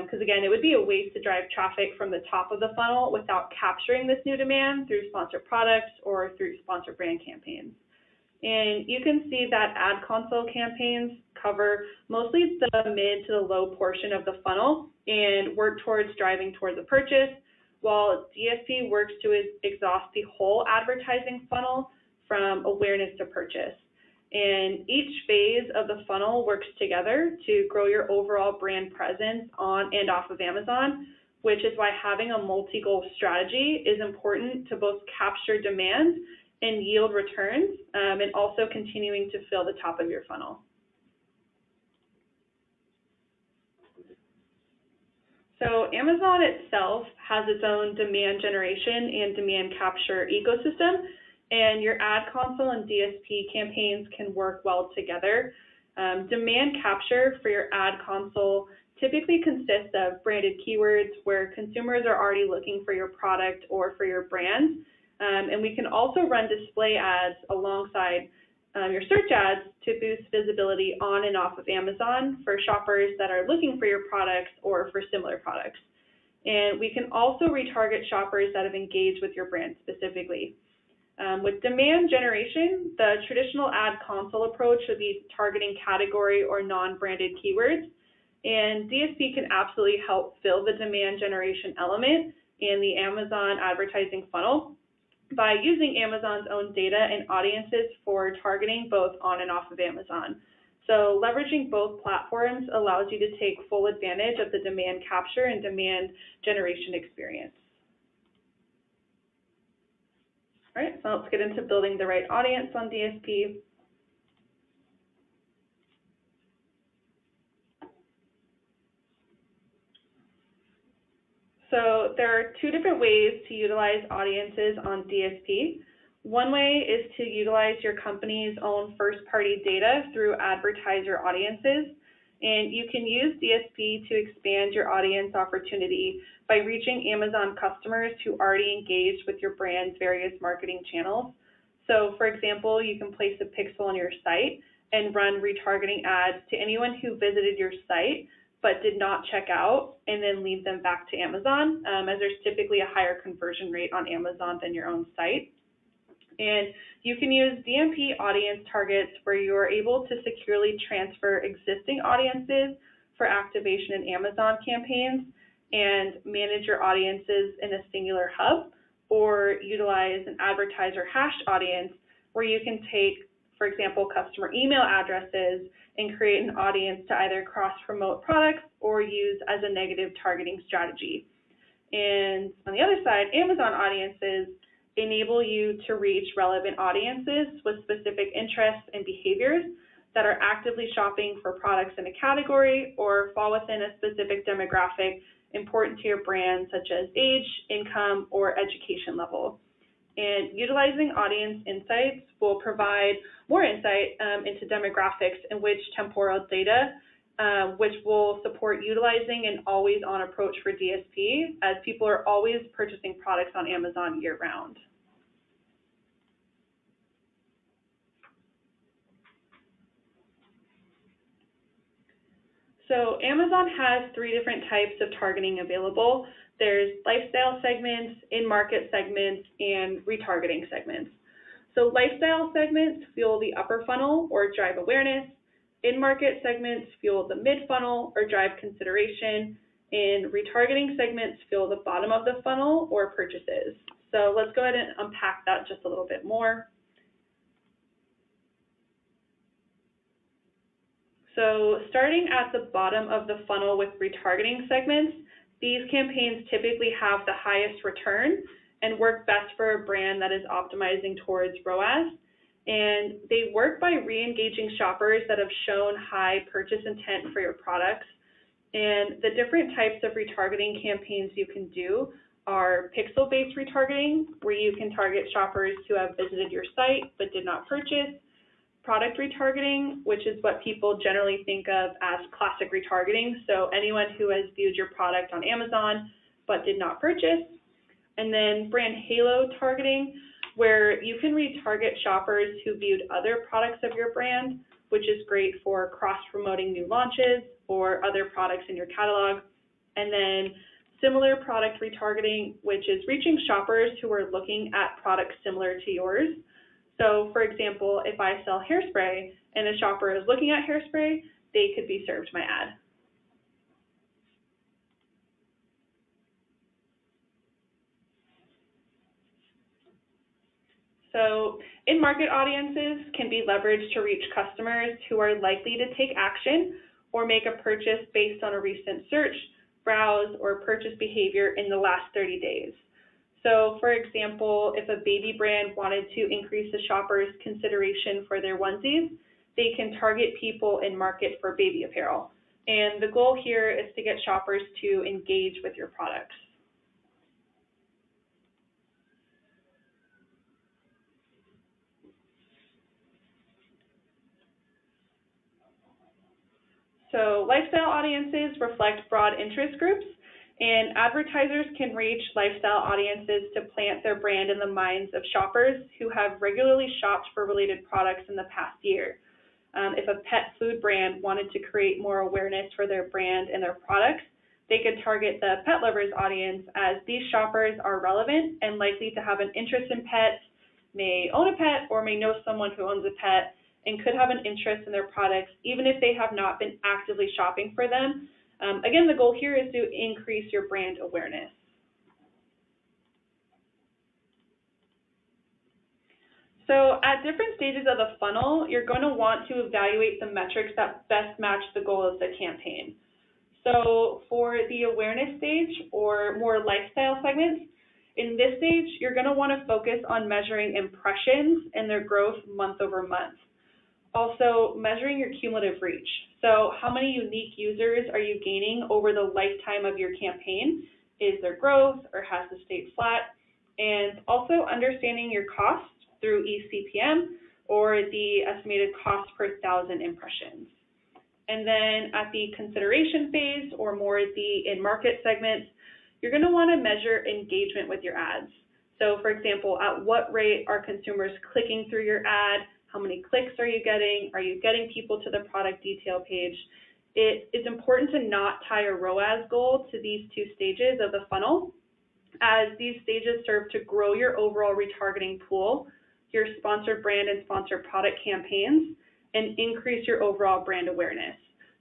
Because again, it would be a waste to drive traffic from the top of the funnel without capturing this new demand through sponsored products or through sponsored brand campaigns. And you can see that ad console campaigns cover mostly the mid to the low portion of the funnel and work towards driving towards a purchase, while DSP works to exhaust the whole advertising funnel from awareness to purchase. And each phase of the funnel works together to grow your overall brand presence on and off of Amazon, which is why having a multi-goal strategy is important to both capture demand and yield returns, and also continuing to fill the top of your funnel. So Amazon itself has its own demand generation and demand capture ecosystem, and your ad console and DSP campaigns can work well together. Demand capture for your ad console typically consists of branded keywords where consumers are already looking for your product or for your brand. And we can also run display ads alongside your search ads to boost visibility on and off of Amazon for shoppers that are looking for your products or for similar products. And we can also retarget shoppers that have engaged with your brand specifically. With demand generation, the traditional ad console approach would be targeting category or non-branded keywords. And DSP can absolutely help fill the demand generation element in the Amazon advertising funnel by using Amazon's own data and audiences for targeting both on and off of Amazon. So leveraging both platforms allows you to take full advantage of the demand capture and demand generation experience. All right, so let's get into building the right audience on DSP. So there are two different ways to utilize audiences on DSP. One way is to utilize your company's own first-party data through advertiser audiences, and you can use DSP to expand your audience opportunity by reaching Amazon customers who already engaged with your brand's various marketing channels. So for example, you can place a pixel on your site and run retargeting ads to anyone who visited your site but did not check out, and then lead them back to Amazon, as there's typically a higher conversion rate on Amazon than your own site. And you can use DMP audience targets where you are able to securely transfer existing audiences for activation in Amazon campaigns and manage your audiences in a singular hub, or utilize an advertiser hashed audience where you can take, for example, customer email addresses and create an audience to either cross-promote products or use as a negative targeting strategy. And on the other side, Amazon audiences enable you to reach relevant audiences with specific interests and behaviors that are actively shopping for products in a category or fall within a specific demographic important to your brand, such as age, income, or education level. And utilizing audience insights will provide more insight into demographics and which temporal data, which will support utilizing an always-on approach for DSP, as people are always purchasing products on Amazon year-round. So Amazon has three different types of targeting available. There's lifestyle segments, in-market segments, and retargeting segments. So lifestyle segments fuel the upper funnel or drive awareness. In-market segments fuel the mid-funnel or drive consideration. And retargeting segments fuel the bottom of the funnel or purchases. So let's go ahead and unpack that just a little bit more. So starting at the bottom of the funnel with retargeting segments, these campaigns typically have the highest return and work best for a brand that is optimizing towards ROAS. And they work by re-engaging shoppers that have shown high purchase intent for your products. And the different types of retargeting campaigns you can do are pixel-based retargeting, where you can target shoppers who have visited your site but did not purchase. Product retargeting, which is what people generally think of as classic retargeting, so anyone who has viewed your product on Amazon but did not purchase. And then brand halo targeting, where you can retarget shoppers who viewed other products of your brand, which is great for cross-promoting new launches or other products in your catalog. And then similar product retargeting, which is reaching shoppers who are looking at products similar to yours. So for example, if I sell hairspray and a shopper is looking at hairspray, they could be served my ad. So in-market audiences can be leveraged to reach customers who are likely to take action or make a purchase based on a recent search, browse, or purchase behavior in the last 30 days. So for example, if a baby brand wanted to increase the shopper's consideration for their onesies, they can target people in market for baby apparel. And the goal here is to get shoppers to engage with your products. So lifestyle audiences reflect broad interest groups, and advertisers can reach lifestyle audiences to plant their brand in the minds of shoppers who have regularly shopped for related products in the past year. If a pet food brand wanted to create more awareness for their brand and their products, they could target the pet lovers audience, as these shoppers are relevant and likely to have an interest in pets, may own a pet, or may know someone who owns a pet, and could have an interest in their products even if they have not been actively shopping for them. Again, the goal here is to increase your brand awareness. So at different stages of the funnel, you're going to want to evaluate the metrics that best match the goal of the campaign. So for the awareness stage or more lifestyle segments, in this stage, you're going to want to focus on measuring impressions and their growth month over month. Also, measuring your cumulative reach. So how many unique users are you gaining over the lifetime of your campaign? Is there growth, or has it stayed flat? And also understanding your cost through eCPM, or the estimated cost per 1,000 impressions. And then at the consideration phase, or more the in-market segments, you're going to want to measure engagement with your ads. So for example, at what rate are consumers clicking through your ad? How many clicks are you getting? Are you getting people to the product detail page? It is important to not tie a ROAS goal to these two stages of the funnel, as these stages serve to grow your overall retargeting pool, your sponsored brand and sponsored product campaigns, and increase your overall brand awareness.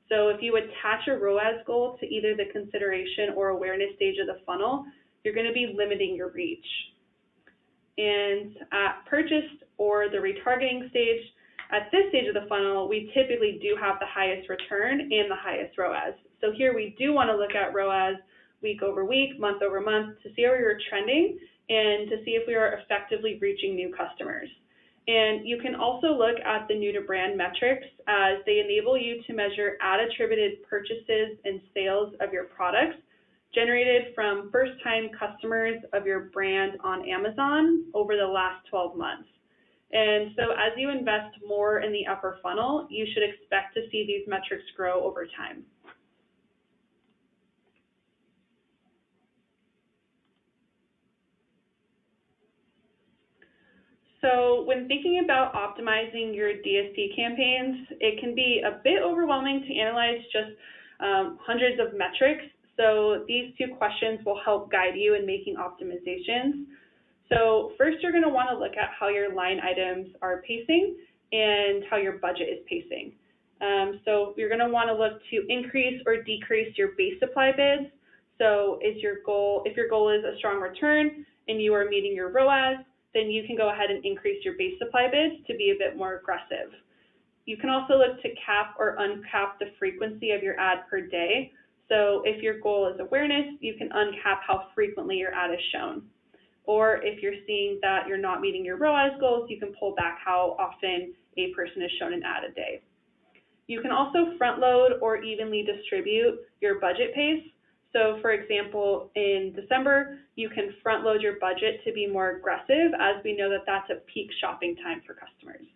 So if you attach a ROAS goal to either the consideration or awareness stage of the funnel, you're going to be limiting your reach. And at purchase or the retargeting stage, at this stage of the funnel, we typically do have the highest return and the highest ROAS. So here we do want to look at ROAS week over week, month over month, to see how we are trending and to see if we are effectively reaching new customers. And you can also look at the new to brand metrics, as they enable you to measure ad attributed purchases and sales of your products generated from first-time customers of your brand on Amazon over the last 12 months. And so as you invest more in the upper funnel, you should expect to see these metrics grow over time. So when thinking about optimizing your DSP campaigns, it can be a bit overwhelming to analyze just hundreds of metrics. So these two questions will help guide you in making optimizations. So first, you're going to want to look at how your line items are pacing and how your budget is pacing. So you're going to want to look to increase or decrease your base supply bids. So if your goal is a strong return and you are meeting your ROAS, then you can go ahead and increase your base supply bids to be a bit more aggressive. You can also look to cap or uncap the frequency of your ad per day. So if your goal is awareness, you can uncap how frequently your ad is shown. Or if you're seeing that you're not meeting your ROAS goals, you can pull back how often a person is shown an ad a day. You can also front load or evenly distribute your budget pace. So for example, in December, you can front load your budget to be more aggressive, as we know that that's a peak shopping time for customers.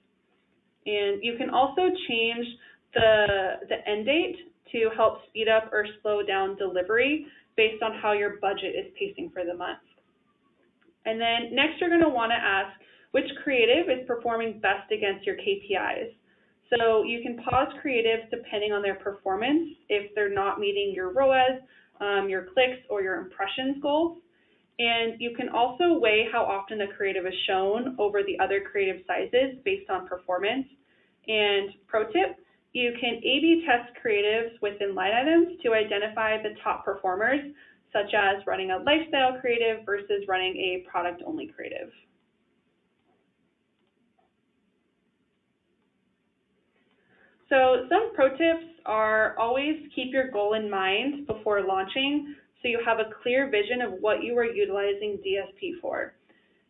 And you can also change the end date to help speed up or slow down delivery based on how your budget is pacing for the month. And then next, you're going to want to ask which creative is performing best against your KPIs. So you can pause creatives depending on their performance if they're not meeting your ROAS, your clicks, or your impressions goals. And you can also weigh how often the creative is shown over the other creative sizes based on performance. And pro tip, you can A/B test creatives within line items to identify the top performers, such as running a lifestyle creative versus running a product-only creative. So some pro tips are always keep your goal in mind before launching so you have a clear vision of what you are utilizing DSP for.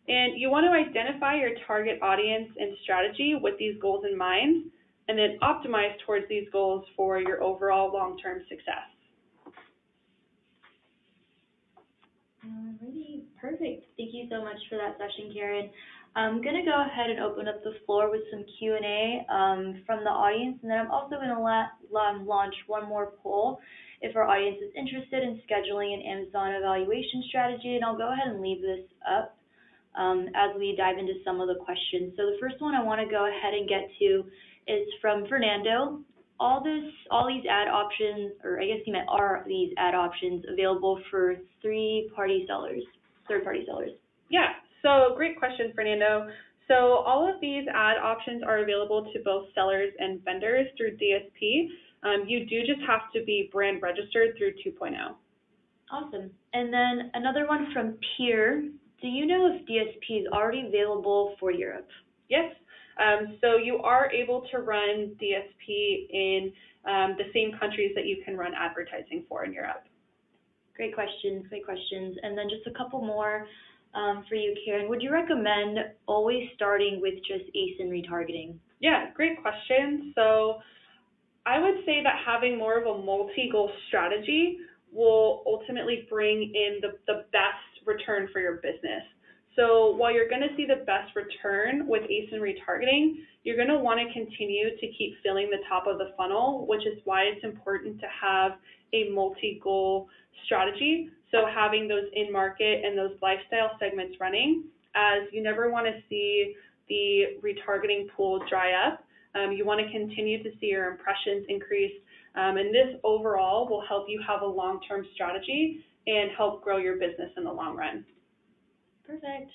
And you want to identify your target audience and strategy with these goals in mind, and then optimize towards these goals for your overall long-term success. Alrighty, perfect. Thank you so much for that session, Karen. I'm going to go ahead and open up the floor with some Q&A from the audience, and then I'm also going to launch one more poll if our audience is interested in scheduling an Amazon evaluation strategy, and I'll go ahead and leave this up as we dive into some of the questions. So the first one I want to go ahead and get to is from Fernando. All these ad options, or I guess he meant are these ad options available for third-party sellers? Yeah, so great question, Fernando. So all of these ad options are available to both sellers and vendors through DSP. You do just have to be brand registered through 2.0. Awesome. And then another one from Pierre. Do you know if DSP is already available for Europe? Yes. So you are able to run DSP in the same countries that you can run advertising for in Europe. Great questions. And then just a couple more for you, Karen. Would you recommend always starting with just ASIN retargeting? Yeah, great question. So I would say that having more of a multi-goal strategy will ultimately bring in the best return for your business. So while you're going to see the best return with ASIN retargeting, you're going to want to continue to keep filling the top of the funnel, which is why it's important to have a multi-goal strategy. So having those in-market and those lifestyle segments running, as you never want to see the retargeting pool dry up. You want to continue to see your impressions increase, and this overall will help you have a long-term strategy and help grow your business in the long run. Perfect.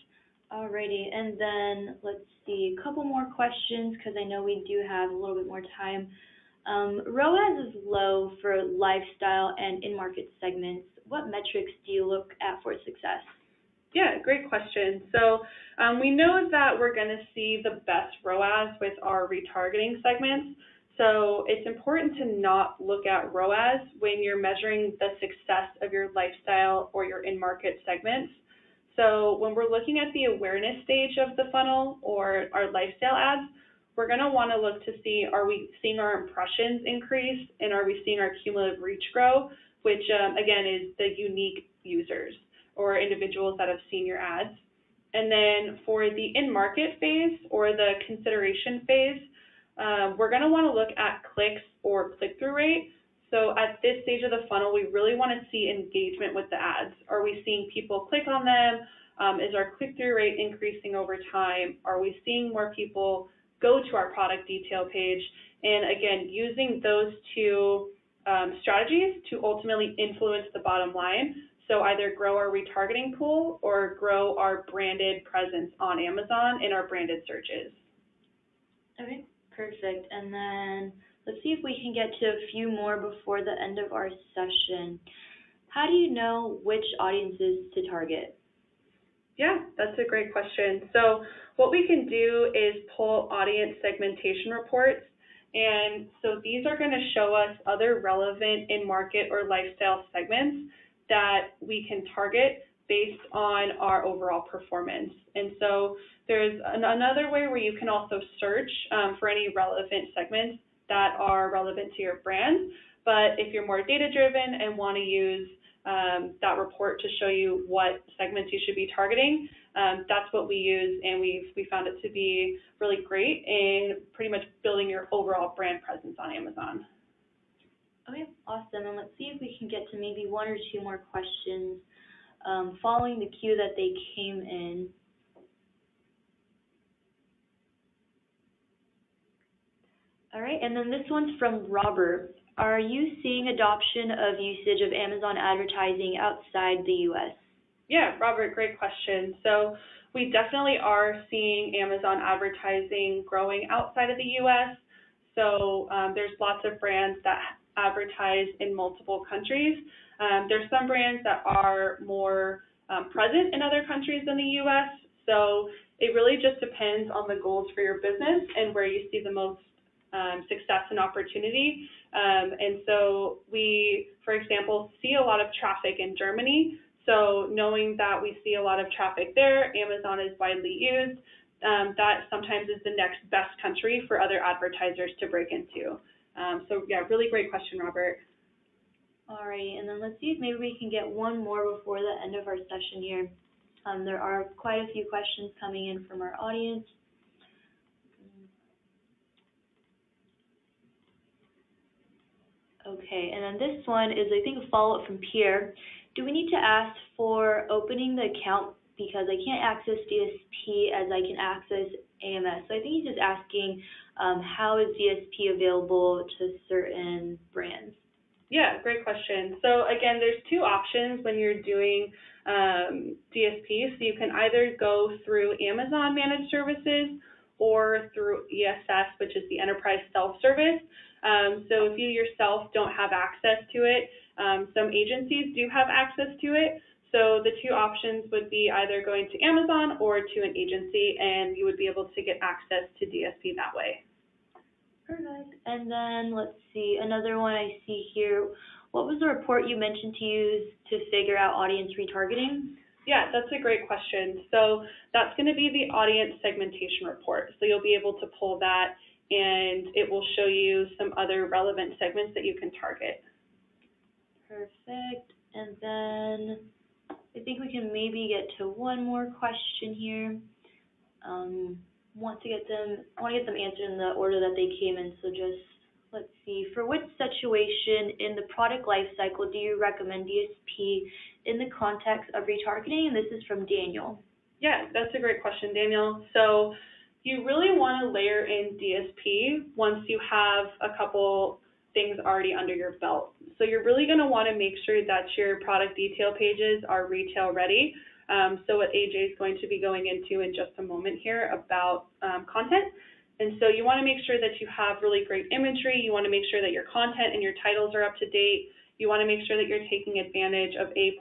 Alrighty, and then let's see, a couple more questions because I know we do have a little bit more time. ROAS is low for lifestyle and in-market segments. What metrics do you look at for success? Yeah, great question. So we know that we're going to see the best ROAS with our retargeting segments. So it's important to not look at ROAS when you're measuring the success of your lifestyle or your in-market segments. So when we're looking at the awareness stage of the funnel or our lifestyle ads, we're going to want to look to see, are we seeing our impressions increase and are we seeing our cumulative reach grow, which again is the unique users or individuals that have seen your ads. And then for the in-market phase or the consideration phase, we're going to want to look at clicks or click-through rate. So at this stage of the funnel, we really want to see engagement with the ads. Are we seeing people click on them? Is our click-through rate increasing over time? Are we seeing more people go to our product detail page? And again, using those two strategies to ultimately influence the bottom line. So either grow our retargeting pool or grow our branded presence on Amazon in our branded searches. Okay, perfect. And then let's see if we can get to a few more before the end of our session. How do you know which audiences to target? Yeah, that's a great question. So what we can do is pull audience segmentation reports. And so these are going to show us other relevant in-market or lifestyle segments that we can target based on our overall performance. And so there's another way where you can also search for any relevant segments that are relevant to your brand. But if you're more data-driven and want to use that report to show you what segments you should be targeting, that's what we use, and we found it to be really great in pretty much building your overall brand presence on Amazon. Okay, awesome. And let's see if we can get to maybe one or two more questions following the queue that they came in. All right, and then this one's from Robert. Are you seeing adoption of usage of Amazon advertising outside the U.S.? Yeah, Robert, great question. So we definitely are seeing Amazon advertising growing outside of the US. So there's lots of brands that advertise in multiple countries. There's some brands that are more present in other countries than the US. So it really just depends on the goals for your business and where you see the most success and opportunity. And so we, for example, see a lot of traffic in Germany. So knowing that we see a lot of traffic there, Amazon is widely used, that sometimes is the next best country for other advertisers to break into. So yeah, really great question, Robert. All right, and then let's see if maybe we can get one more before the end of our session here. There are quite a few questions coming in from our audience. Okay, and then this one is, I think, a follow-up from Pierre. Do we need to ask for opening the account because I can't access DSP as I can access AMS? So I think he's just asking how is DSP available to certain brands? Yeah, great question. So again, there's two options when you're doing DSP. So you can either go through Amazon Managed Services or through ESS, which is the Enterprise Self-Service. So if you yourself don't have access to it, some agencies do have access to it. So the two options would be either going to Amazon or to an agency, and you would be able to get access to DSP that way. Perfect. And then let's see, another one I see here. What was the report you mentioned to use to figure out audience retargeting? Yeah, that's a great question. So that's going to be the audience segmentation report. So you'll be able to pull that, and it will show you some other relevant segments that you can target. Perfect. And then I think we can maybe get to one more question here. I want to get them answered in the order that they came in. So just let's see. For which situation in the product life cycle do you recommend DSP in the context of retargeting? And this is from Daniel. Yeah, that's a great question, Daniel. So you really want to layer in DSP once you have a couple things already under your belt. So you're really going to want to make sure that your product detail pages are retail ready. So what AJ is going to be going into in just a moment here about content. And so you want to make sure that you have really great imagery. You want to make sure that your content and your titles are up to date. You want to make sure that you're taking advantage of A+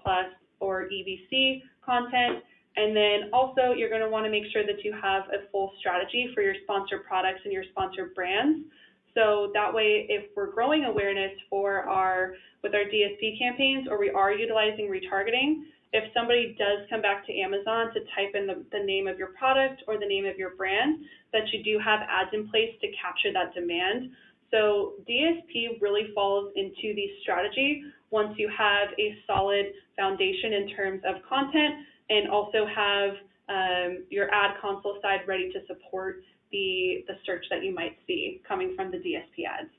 or EBC content. And then also you're going to want to make sure that you have a full strategy for your sponsored products and your sponsored brands. So that way, if we're growing awareness with our DSP campaigns, or we are utilizing retargeting, if somebody does come back to Amazon to type in the name of your product or the name of your brand, that you do have ads in place to capture that demand. So DSP really falls into the strategy once you have a solid foundation in terms of content and also have your ad console side ready to support the search that you might see coming from the DSP ads.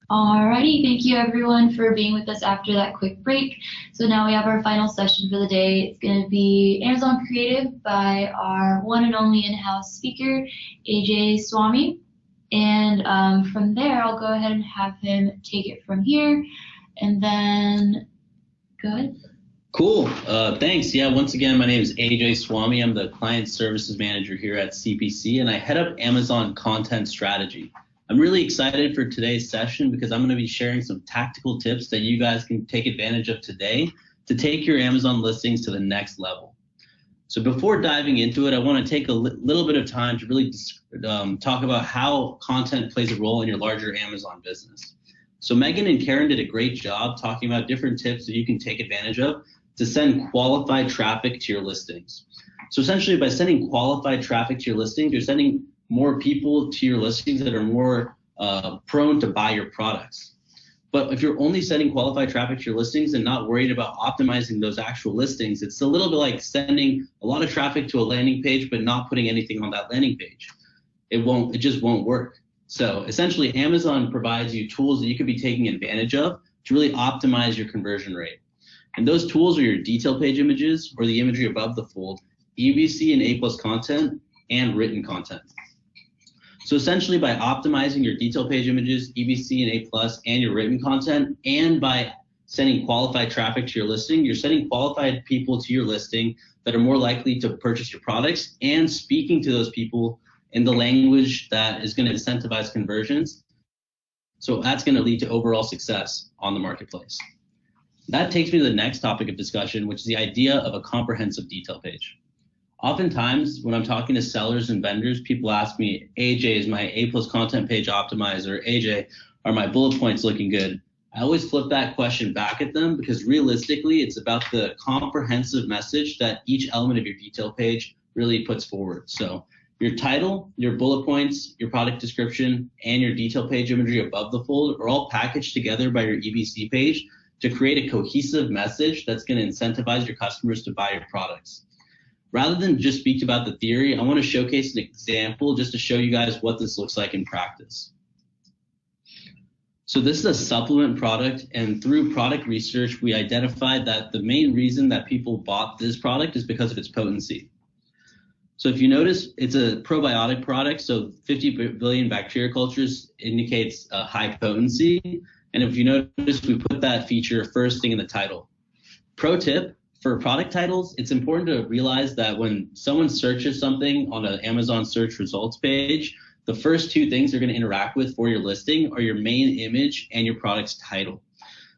Alrighty, thank you everyone for being with us after that quick break. So now we have our final session for the day. It's going to be Amazon Creative by our one and only in-house speaker, AJ Swami. And from there, I'll go ahead and have him take it from here. And then, go ahead. Cool. Thanks. Yeah, once again, my name is AJ Swami. I'm the Client Services Manager here at CPC, and I head up Amazon Content Strategy. I'm really excited for today's session because I'm going to be sharing some tactical tips that you guys can take advantage of today to take your Amazon listings to the next level. So before diving into it, I want to take a little bit of time to really talk about how content plays a role in your larger Amazon business. So Megan and Karen did a great job talking about different tips that you can take advantage of to send qualified traffic to your listings. So essentially, by sending qualified traffic to your listings, you're sending more people to your listings that are more prone to buy your products. But if you're only sending qualified traffic to your listings and not worried about optimizing those actual listings, it's a little bit like sending a lot of traffic to a landing page but not putting anything on that landing page. It just won't work. So essentially, Amazon provides you tools that you could be taking advantage of to really optimize your conversion rate. And those tools are your detail page images or the imagery above the fold, EBC and A+ content, and written content. So essentially, by optimizing your detail page images, EBC and A+, and your written content, and by sending qualified traffic to your listing, you're sending qualified people to your listing that are more likely to purchase your products and speaking to those people in the language that is going to incentivize conversions. So that's going to lead to overall success on the marketplace. That takes me to the next topic of discussion, which is the idea of a comprehensive detail page. Oftentimes, when I'm talking to sellers and vendors, people ask me, AJ, is my A+ content page optimized? Or AJ, are my bullet points looking good? I always flip that question back at them because realistically, it's about the comprehensive message that each element of your detail page really puts forward. So your title, your bullet points, your product description, and your detail page imagery above the fold are all packaged together by your EBC page to create a cohesive message that's going to incentivize your customers to buy your products. Rather than just speak about the theory, I want to showcase an example just to show you guys what this looks like in practice. So this is a supplement product, and through product research, we identified that the main reason that people bought this product is because of its potency. So if you notice, it's a probiotic product, so 50 billion bacteria cultures indicates a high potency. And if you notice, we put that feature first thing in the title. Pro tip, for product titles, it's important to realize that when someone searches something on an Amazon search results page, the first two things they're going to interact with for your listing are your main image and your product's title.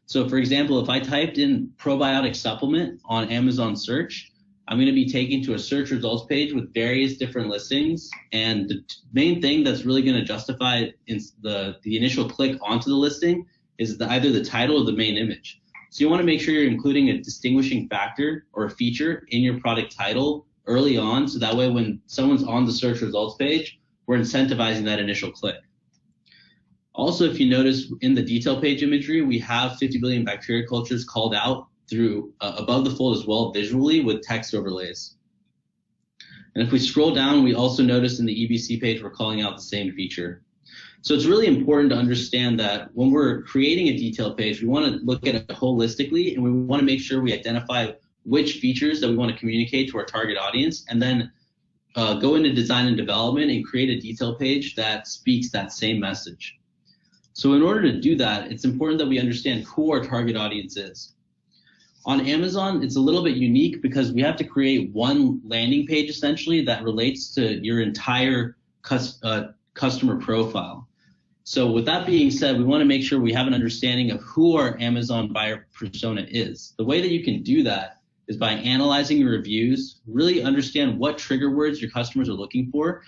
So for example, if I typed in probiotic supplement on Amazon search, I'm going to be taken to a search results page with various different listings. And the main thing that's really going to justify the initial click onto the listing is either the title or the main image. So you want to make sure you're including a distinguishing factor or a feature in your product title early on. So that way when someone's on the search results page, we're incentivizing that initial click. Also, if you notice in the detail page imagery, we have 50 billion bacteria cultures called out through above the fold as well visually with text overlays. And if we scroll down, we also notice in the EBC page, we're calling out the same feature. So it's really important to understand that when we're creating a detail page, we want to look at it holistically, and we want to make sure we identify which features that we want to communicate to our target audience, and then go into design and development and create a detail page that speaks that same message. So in order to do that, it's important that we understand who our target audience is. On Amazon, it's a little bit unique because we have to create one landing page essentially that relates to your entire customer profile. So with that being said, we want to make sure we have an understanding of who our Amazon buyer persona is. The way that you can do that is by analyzing your reviews, really understand what trigger words your customers are looking for,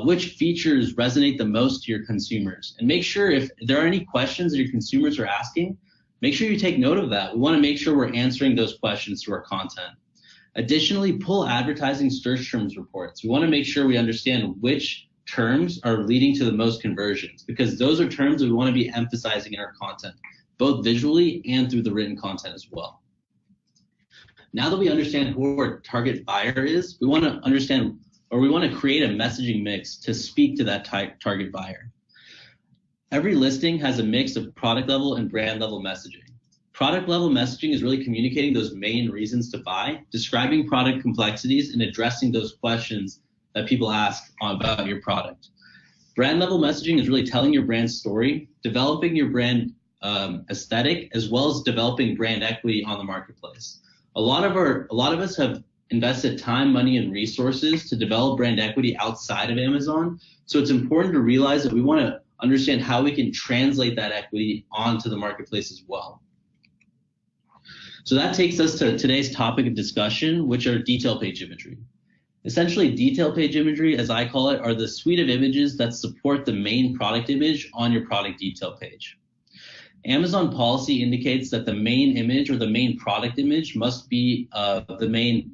which features resonate the most to your consumers, and make sure if there are any questions that your consumers are asking, make sure you take note of that. We want to make sure we're answering those questions through our content. Additionally, pull advertising search terms reports. We want to make sure we understand which terms are leading to the most conversions, because those are terms that we want to be emphasizing in our content, both visually and through the written content as well. Now that we understand who our target buyer is, we want to understand, or we want to create a messaging mix to speak to that target buyer. Every listing has a mix of product level and brand level messaging. Product level messaging is really communicating those main reasons to buy, describing product complexities, and addressing those questions that people ask about your product. Brand level messaging is really telling your brand story, developing your brand aesthetic, as well as developing brand equity on the marketplace. A lot of us have invested time, money, and resources to develop brand equity outside of Amazon. So it's important to realize that we want to understand how we can translate that equity onto the marketplace as well. So that takes us to today's topic of discussion, which are detail page imagery. Essentially, detail page imagery, as I call it, are the suite of images that support the main product image on your product detail page. Amazon policy indicates that the main image or the main product image must be the main,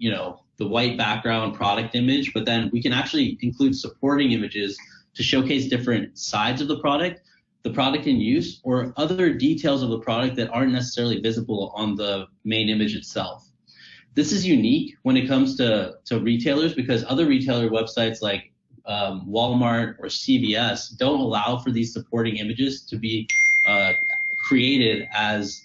the white background product image, but then we can actually include supporting images to showcase different sides of the product in use, or other details of the product that aren't necessarily visible on the main image itself. This is unique when it comes to retailers, because other retailer websites like Walmart or CVS don't allow for these supporting images to be created as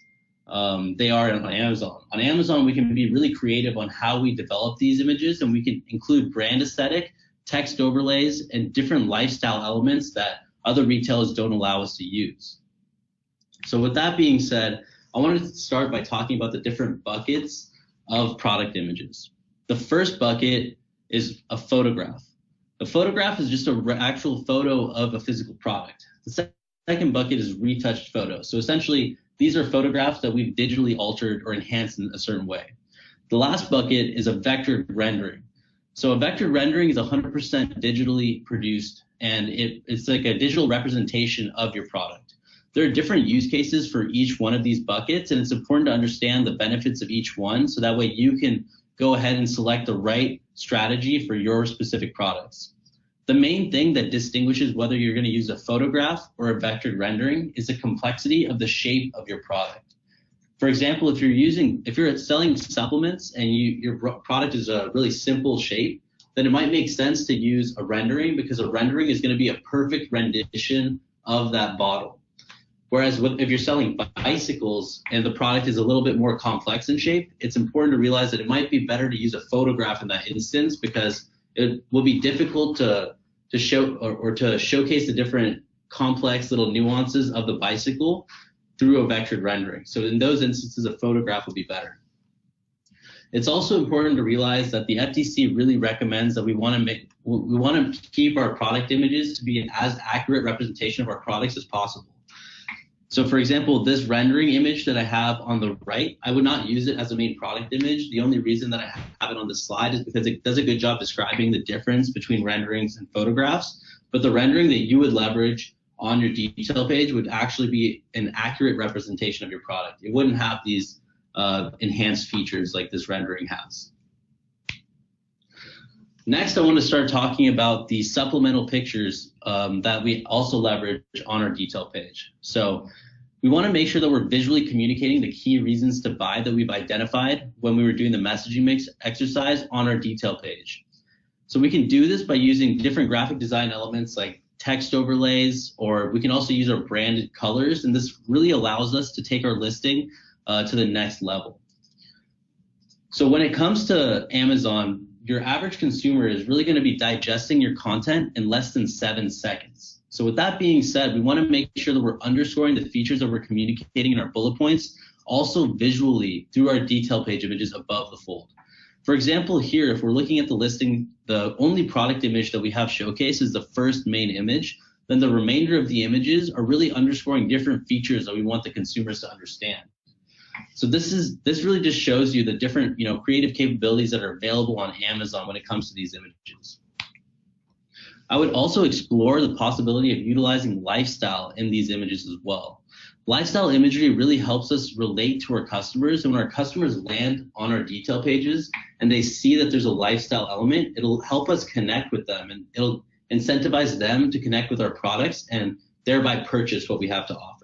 they are on Amazon. On Amazon, we can be really creative on how we develop these images, and we can include brand aesthetic text overlays, and different lifestyle elements that other retailers don't allow us to use. So with that being said, I wanted to start by talking about the different buckets of product images. The first bucket is a photograph. A photograph is just an actual photo of a physical product. The second bucket is retouched photos. So essentially, these are photographs that we've digitally altered or enhanced in a certain way. The last bucket is a vectored rendering. So a vectored rendering is 100% digitally produced, and it's like a digital representation of your product. There are different use cases for each one of these buckets, and it's important to understand the benefits of each one so that way you can go ahead and select the right strategy for your specific products. The main thing that distinguishes whether you're going to use a photograph or a vectored rendering is the complexity of the shape of your product. For example, if you're selling supplements and your product is a really simple shape, then it might make sense to use a rendering because a rendering is going to be a perfect rendition of that bottle. Whereas if you're selling bicycles and the product is a little bit more complex in shape, it's important to realize that it might be better to use a photograph in that instance because it will be difficult to show or to showcase the different complex little nuances of the bicycle through a vectored rendering. So in those instances, a photograph would be better. It's also important to realize that the FTC really recommends that we want to keep our product images to be an as accurate representation of our products as possible. So for example, this rendering image that I have on the right, I would not use it as a main product image. The only reason that I have it on the slide is because it does a good job describing the difference between renderings and photographs. But the rendering that you would leverage on your detail page would actually be an accurate representation of your product. It wouldn't have these enhanced features like this rendering has. Next, I want to start talking about the supplemental pictures that we also leverage on our detail page. So we want to make sure that we're visually communicating the key reasons to buy that we've identified when we were doing the messaging mix exercise on our detail page. So we can do this by using different graphic design elements like text overlays, or we can also use our branded colors, and this really allows us to take our listing to the next level. So when it comes to Amazon, your average consumer is really going to be digesting your content in less than 7 seconds. So with that being said, we want to make sure that we're underscoring the features that we're communicating in our bullet points, also visually through our detail page images above the fold. For example, here, if we're looking at the listing, the only product image that we have showcased is the first main image, then the remainder of the images are really underscoring different features that we want the consumers to understand. So this really just shows you the different, creative capabilities that are available on Amazon when it comes to these images. I would also explore the possibility of utilizing lifestyle in these images as well. Lifestyle imagery really helps us relate to our customers, and when our customers land on our detail pages and they see that there's a lifestyle element, it'll help us connect with them, and it'll incentivize them to connect with our products and thereby purchase what we have to offer.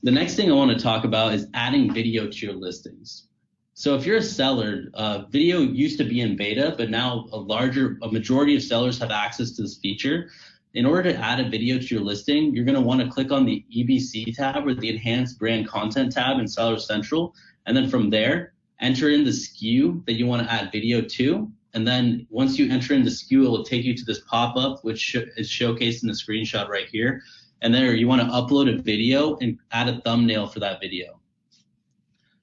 The next thing I want to talk about is adding video to your listings. So if you're a seller, video used to be in beta, but now a majority of sellers have access to this feature. In order to add a video to your listing, you're going to want to click on the EBC tab or the Enhanced Brand Content tab in Seller Central. And then from there, enter in the SKU that you want to add video to. And then once you enter in the SKU, it will take you to this pop-up, which is showcased in the screenshot right here. And there you want to upload a video and add a thumbnail for that video.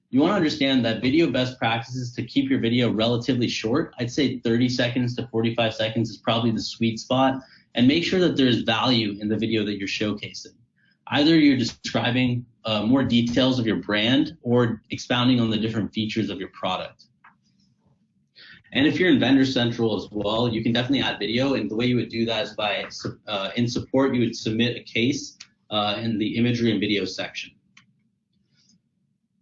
You want to understand that video best practices to keep your video relatively short. I'd say 30 seconds to 45 seconds is probably the sweet spot. And make sure that there's value in the video that you're showcasing. Either you're describing more details of your brand or expounding on the different features of your product. And if you're in Vendor Central as well, you can definitely add video. And the way you would do that is by, in support, you would submit a case in the imagery and video section.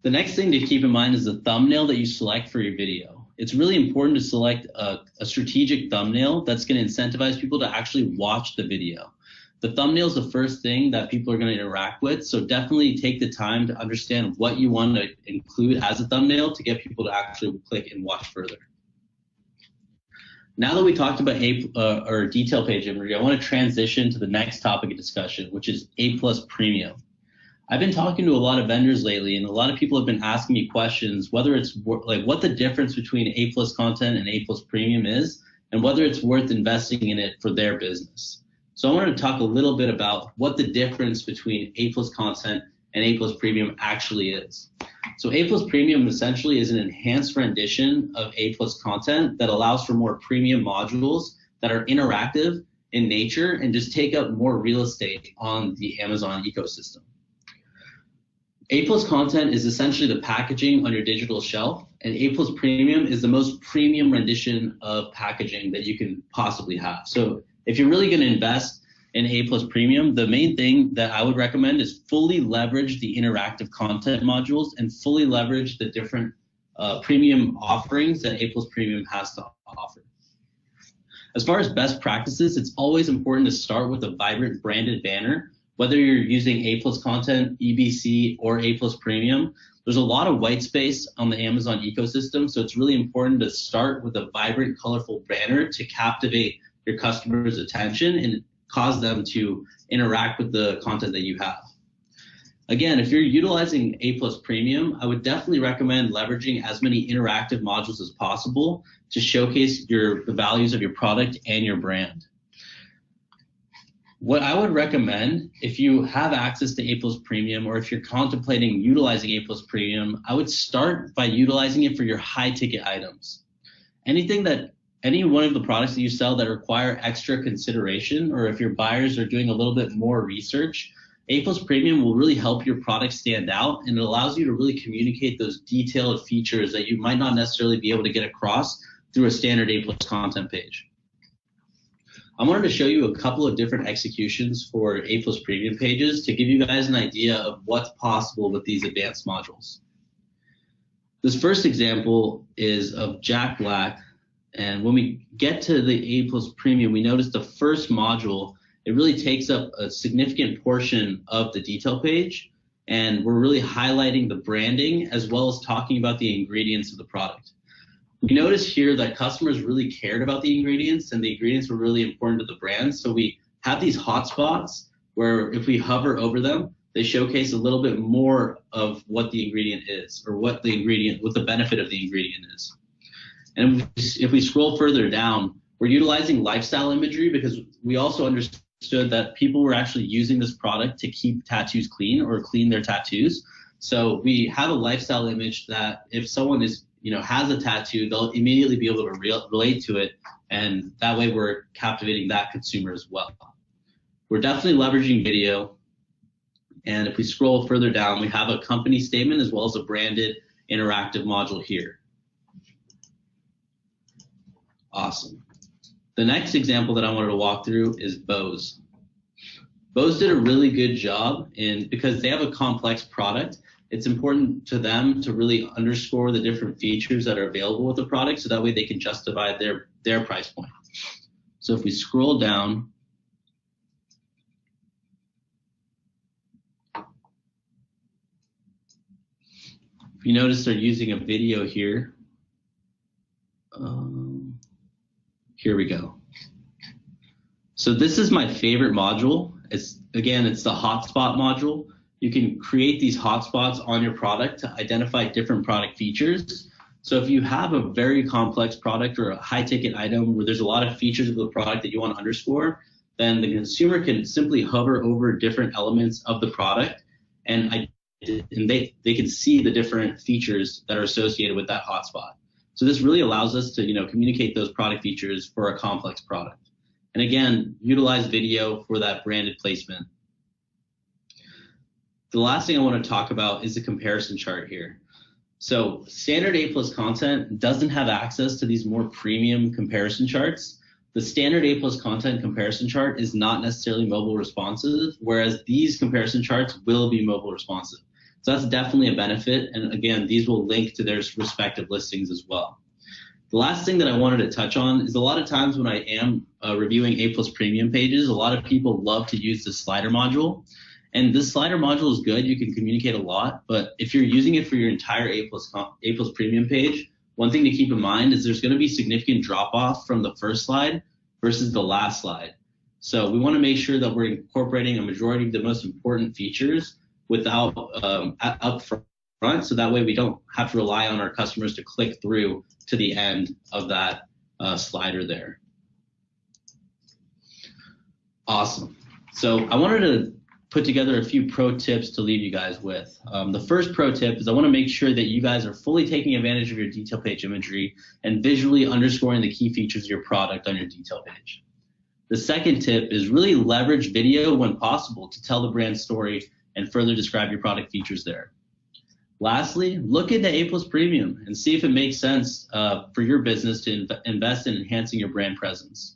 The next thing to keep in mind is the thumbnail that you select for your video. It's really important to select a strategic thumbnail that's going to incentivize people to actually watch the video. The thumbnail is the first thing that people are going to interact with, so definitely take the time to understand what you want to include as a thumbnail to get people to actually click and watch further. Now that we talked about our detail page imagery, I want to transition to the next topic of discussion, which is A+ Premium. I've been talking to a lot of vendors lately, and a lot of people have been asking me questions, whether it's like what the difference between A+ content and A+ Premium is, and whether it's worth investing in it for their business. So I wanted to talk a little bit about what the difference between A+ content and A+ Premium actually is. So A+ Premium essentially is an enhanced rendition of A+ content that allows for more premium modules that are interactive in nature and just take up more real estate on the Amazon ecosystem. A+ content is essentially the packaging on your digital shelf, and A+ Premium is the most premium rendition of packaging that you can possibly have. So if you're really going to invest in A+ Premium, the main thing that I would recommend is fully leverage the interactive content modules and fully leverage the different premium offerings that A+ Premium has to offer. As far as best practices, it's always important to start with a vibrant branded banner. Whether you're using A+ content, EBC, or A+ Premium, there's a lot of white space on the Amazon ecosystem, so it's really important to start with a vibrant, colorful banner to captivate your customers' attention and cause them to interact with the content that you have. Again, if you're utilizing A+ Premium, I would definitely recommend leveraging as many interactive modules as possible to showcase the values of your product and your brand. What I would recommend, if you have access to A+ Premium or if you're contemplating utilizing A+ Premium, I would start by utilizing it for your high-ticket items. Any one of the products that you sell that require extra consideration, or if your buyers are doing a little bit more research, A+ Premium will really help your product stand out, and it allows you to really communicate those detailed features that you might not necessarily be able to get across through a standard A+ content page. I wanted to show you a couple of different executions for A+ Premium pages to give you guys an idea of what's possible with these advanced modules. This first example is of Jack Black, and when we get to the A+ Premium, we notice the first module, it really takes up a significant portion of the detail page, and we're really highlighting the branding as well as talking about the ingredients of the product. We notice here that customers really cared about the ingredients, and the ingredients were really important to the brand. So we have these hotspots where if we hover over them, they showcase a little bit more of what the ingredient is, or what the benefit of the ingredient is. And if we scroll further down, we're utilizing lifestyle imagery because we also understood that people were actually using this product to keep tattoos clean or clean their tattoos. So we have a lifestyle image that if someone has a tattoo, they'll immediately be able to relate to it, and that way we're captivating that consumer as well. We're definitely leveraging video, and if we scroll further down, we have a company statement as well as a branded interactive module here. Awesome. The next example that I wanted to walk through is Bose. Bose did a really good job because they have a complex product. It's important to them to really underscore the different features that are available with the product so that way they can justify their price point. So if we scroll down, if you notice they're using a video here. Here we go. So this is my favorite module. It's the hotspot module. You can create these hotspots on your product to identify different product features. So if you have a very complex product or a high ticket item where there's a lot of features of the product that you want to underscore, then the consumer can simply hover over different elements of the product and they can see the different features that are associated with that hotspot. So this really allows us to communicate those product features for a complex product. And again, utilize video for that branded placement. The last thing I want to talk about is the comparison chart here. So standard A+ content doesn't have access to these more premium comparison charts. The standard A+ content comparison chart is not necessarily mobile responsive, whereas these comparison charts will be mobile responsive. So that's definitely a benefit. And again, these will link to their respective listings as well. The last thing that I wanted to touch on is a lot of times when I am reviewing A+ Premium pages, a lot of people love to use the slider module. And this slider module is good. You can communicate a lot. But if you're using it for your entire A+ Premium page, one thing to keep in mind is there's going to be significant drop off from the first slide versus the last slide. So we want to make sure that we're incorporating a majority of the most important features without up front, so that way we don't have to rely on our customers to click through to the end of that slider there. Awesome. So I wanted to put together a few pro tips to leave you guys with. The first pro tip is I want to make sure that you guys are fully taking advantage of your detail page imagery and visually underscoring the key features of your product on your detail page. The second tip is really leverage video when possible to tell the brand story and further describe your product features there. Lastly, look into A+ Premium and see if it makes sense for your business to invest in enhancing your brand presence.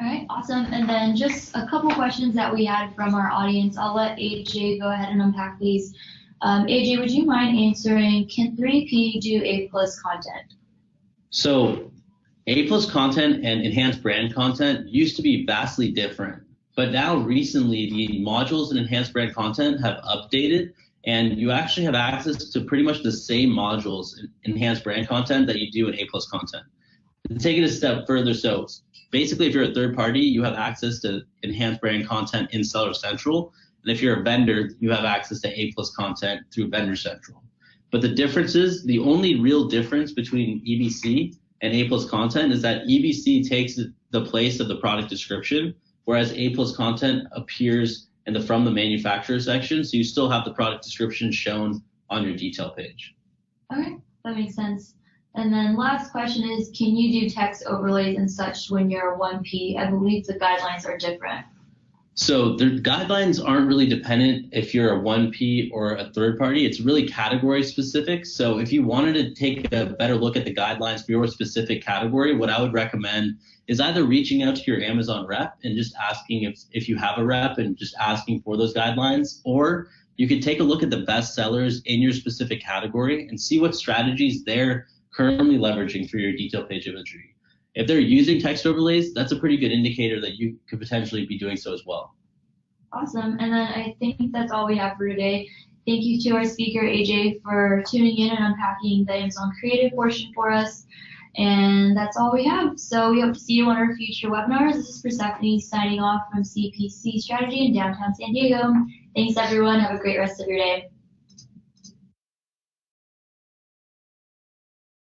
All right, awesome. And then just a couple questions that we had from our audience. I'll let AJ go ahead and unpack these. AJ, would you mind answering, can 3P do A+ content? So A+ content and enhanced brand content used to be vastly different, but now recently the modules and enhanced brand content have updated, and you actually have access to pretty much the same modules in enhanced brand content that you do in A+ content. To take it a step further, so basically if you're a third party, you have access to enhanced brand content in Seller Central, and if you're a vendor, you have access to A+ content through Vendor Central. But the difference is, the only real difference between EBC and A+ content is that EBC takes the place of the product description, whereas A+ content appears in the from the manufacturer section, so you still have the product description shown on your detail page. Okay, that makes sense. And then last question is, can you do text overlays and such when you're a 1P? I believe the guidelines are different. So the guidelines aren't really dependent if you're a 1P or a third party. It's really category specific. So if you wanted to take a better look at the guidelines for your specific category, what I would recommend is either reaching out to your Amazon rep and just asking if you have a rep and just asking for those guidelines, or you could take a look at the best sellers in your specific category and see what strategies they're currently leveraging for your detail page imagery. If they're using text overlays, that's a pretty good indicator that you could potentially be doing so as well. Awesome. And then I think that's all we have for today. Thank you to our speaker, AJ, for tuning in and unpacking the Amazon Creative portion for us. And that's all we have. So we hope to see you on our future webinars. This is Persephone signing off from CPC Strategy in downtown San Diego. Thanks, everyone. Have a great rest of your day.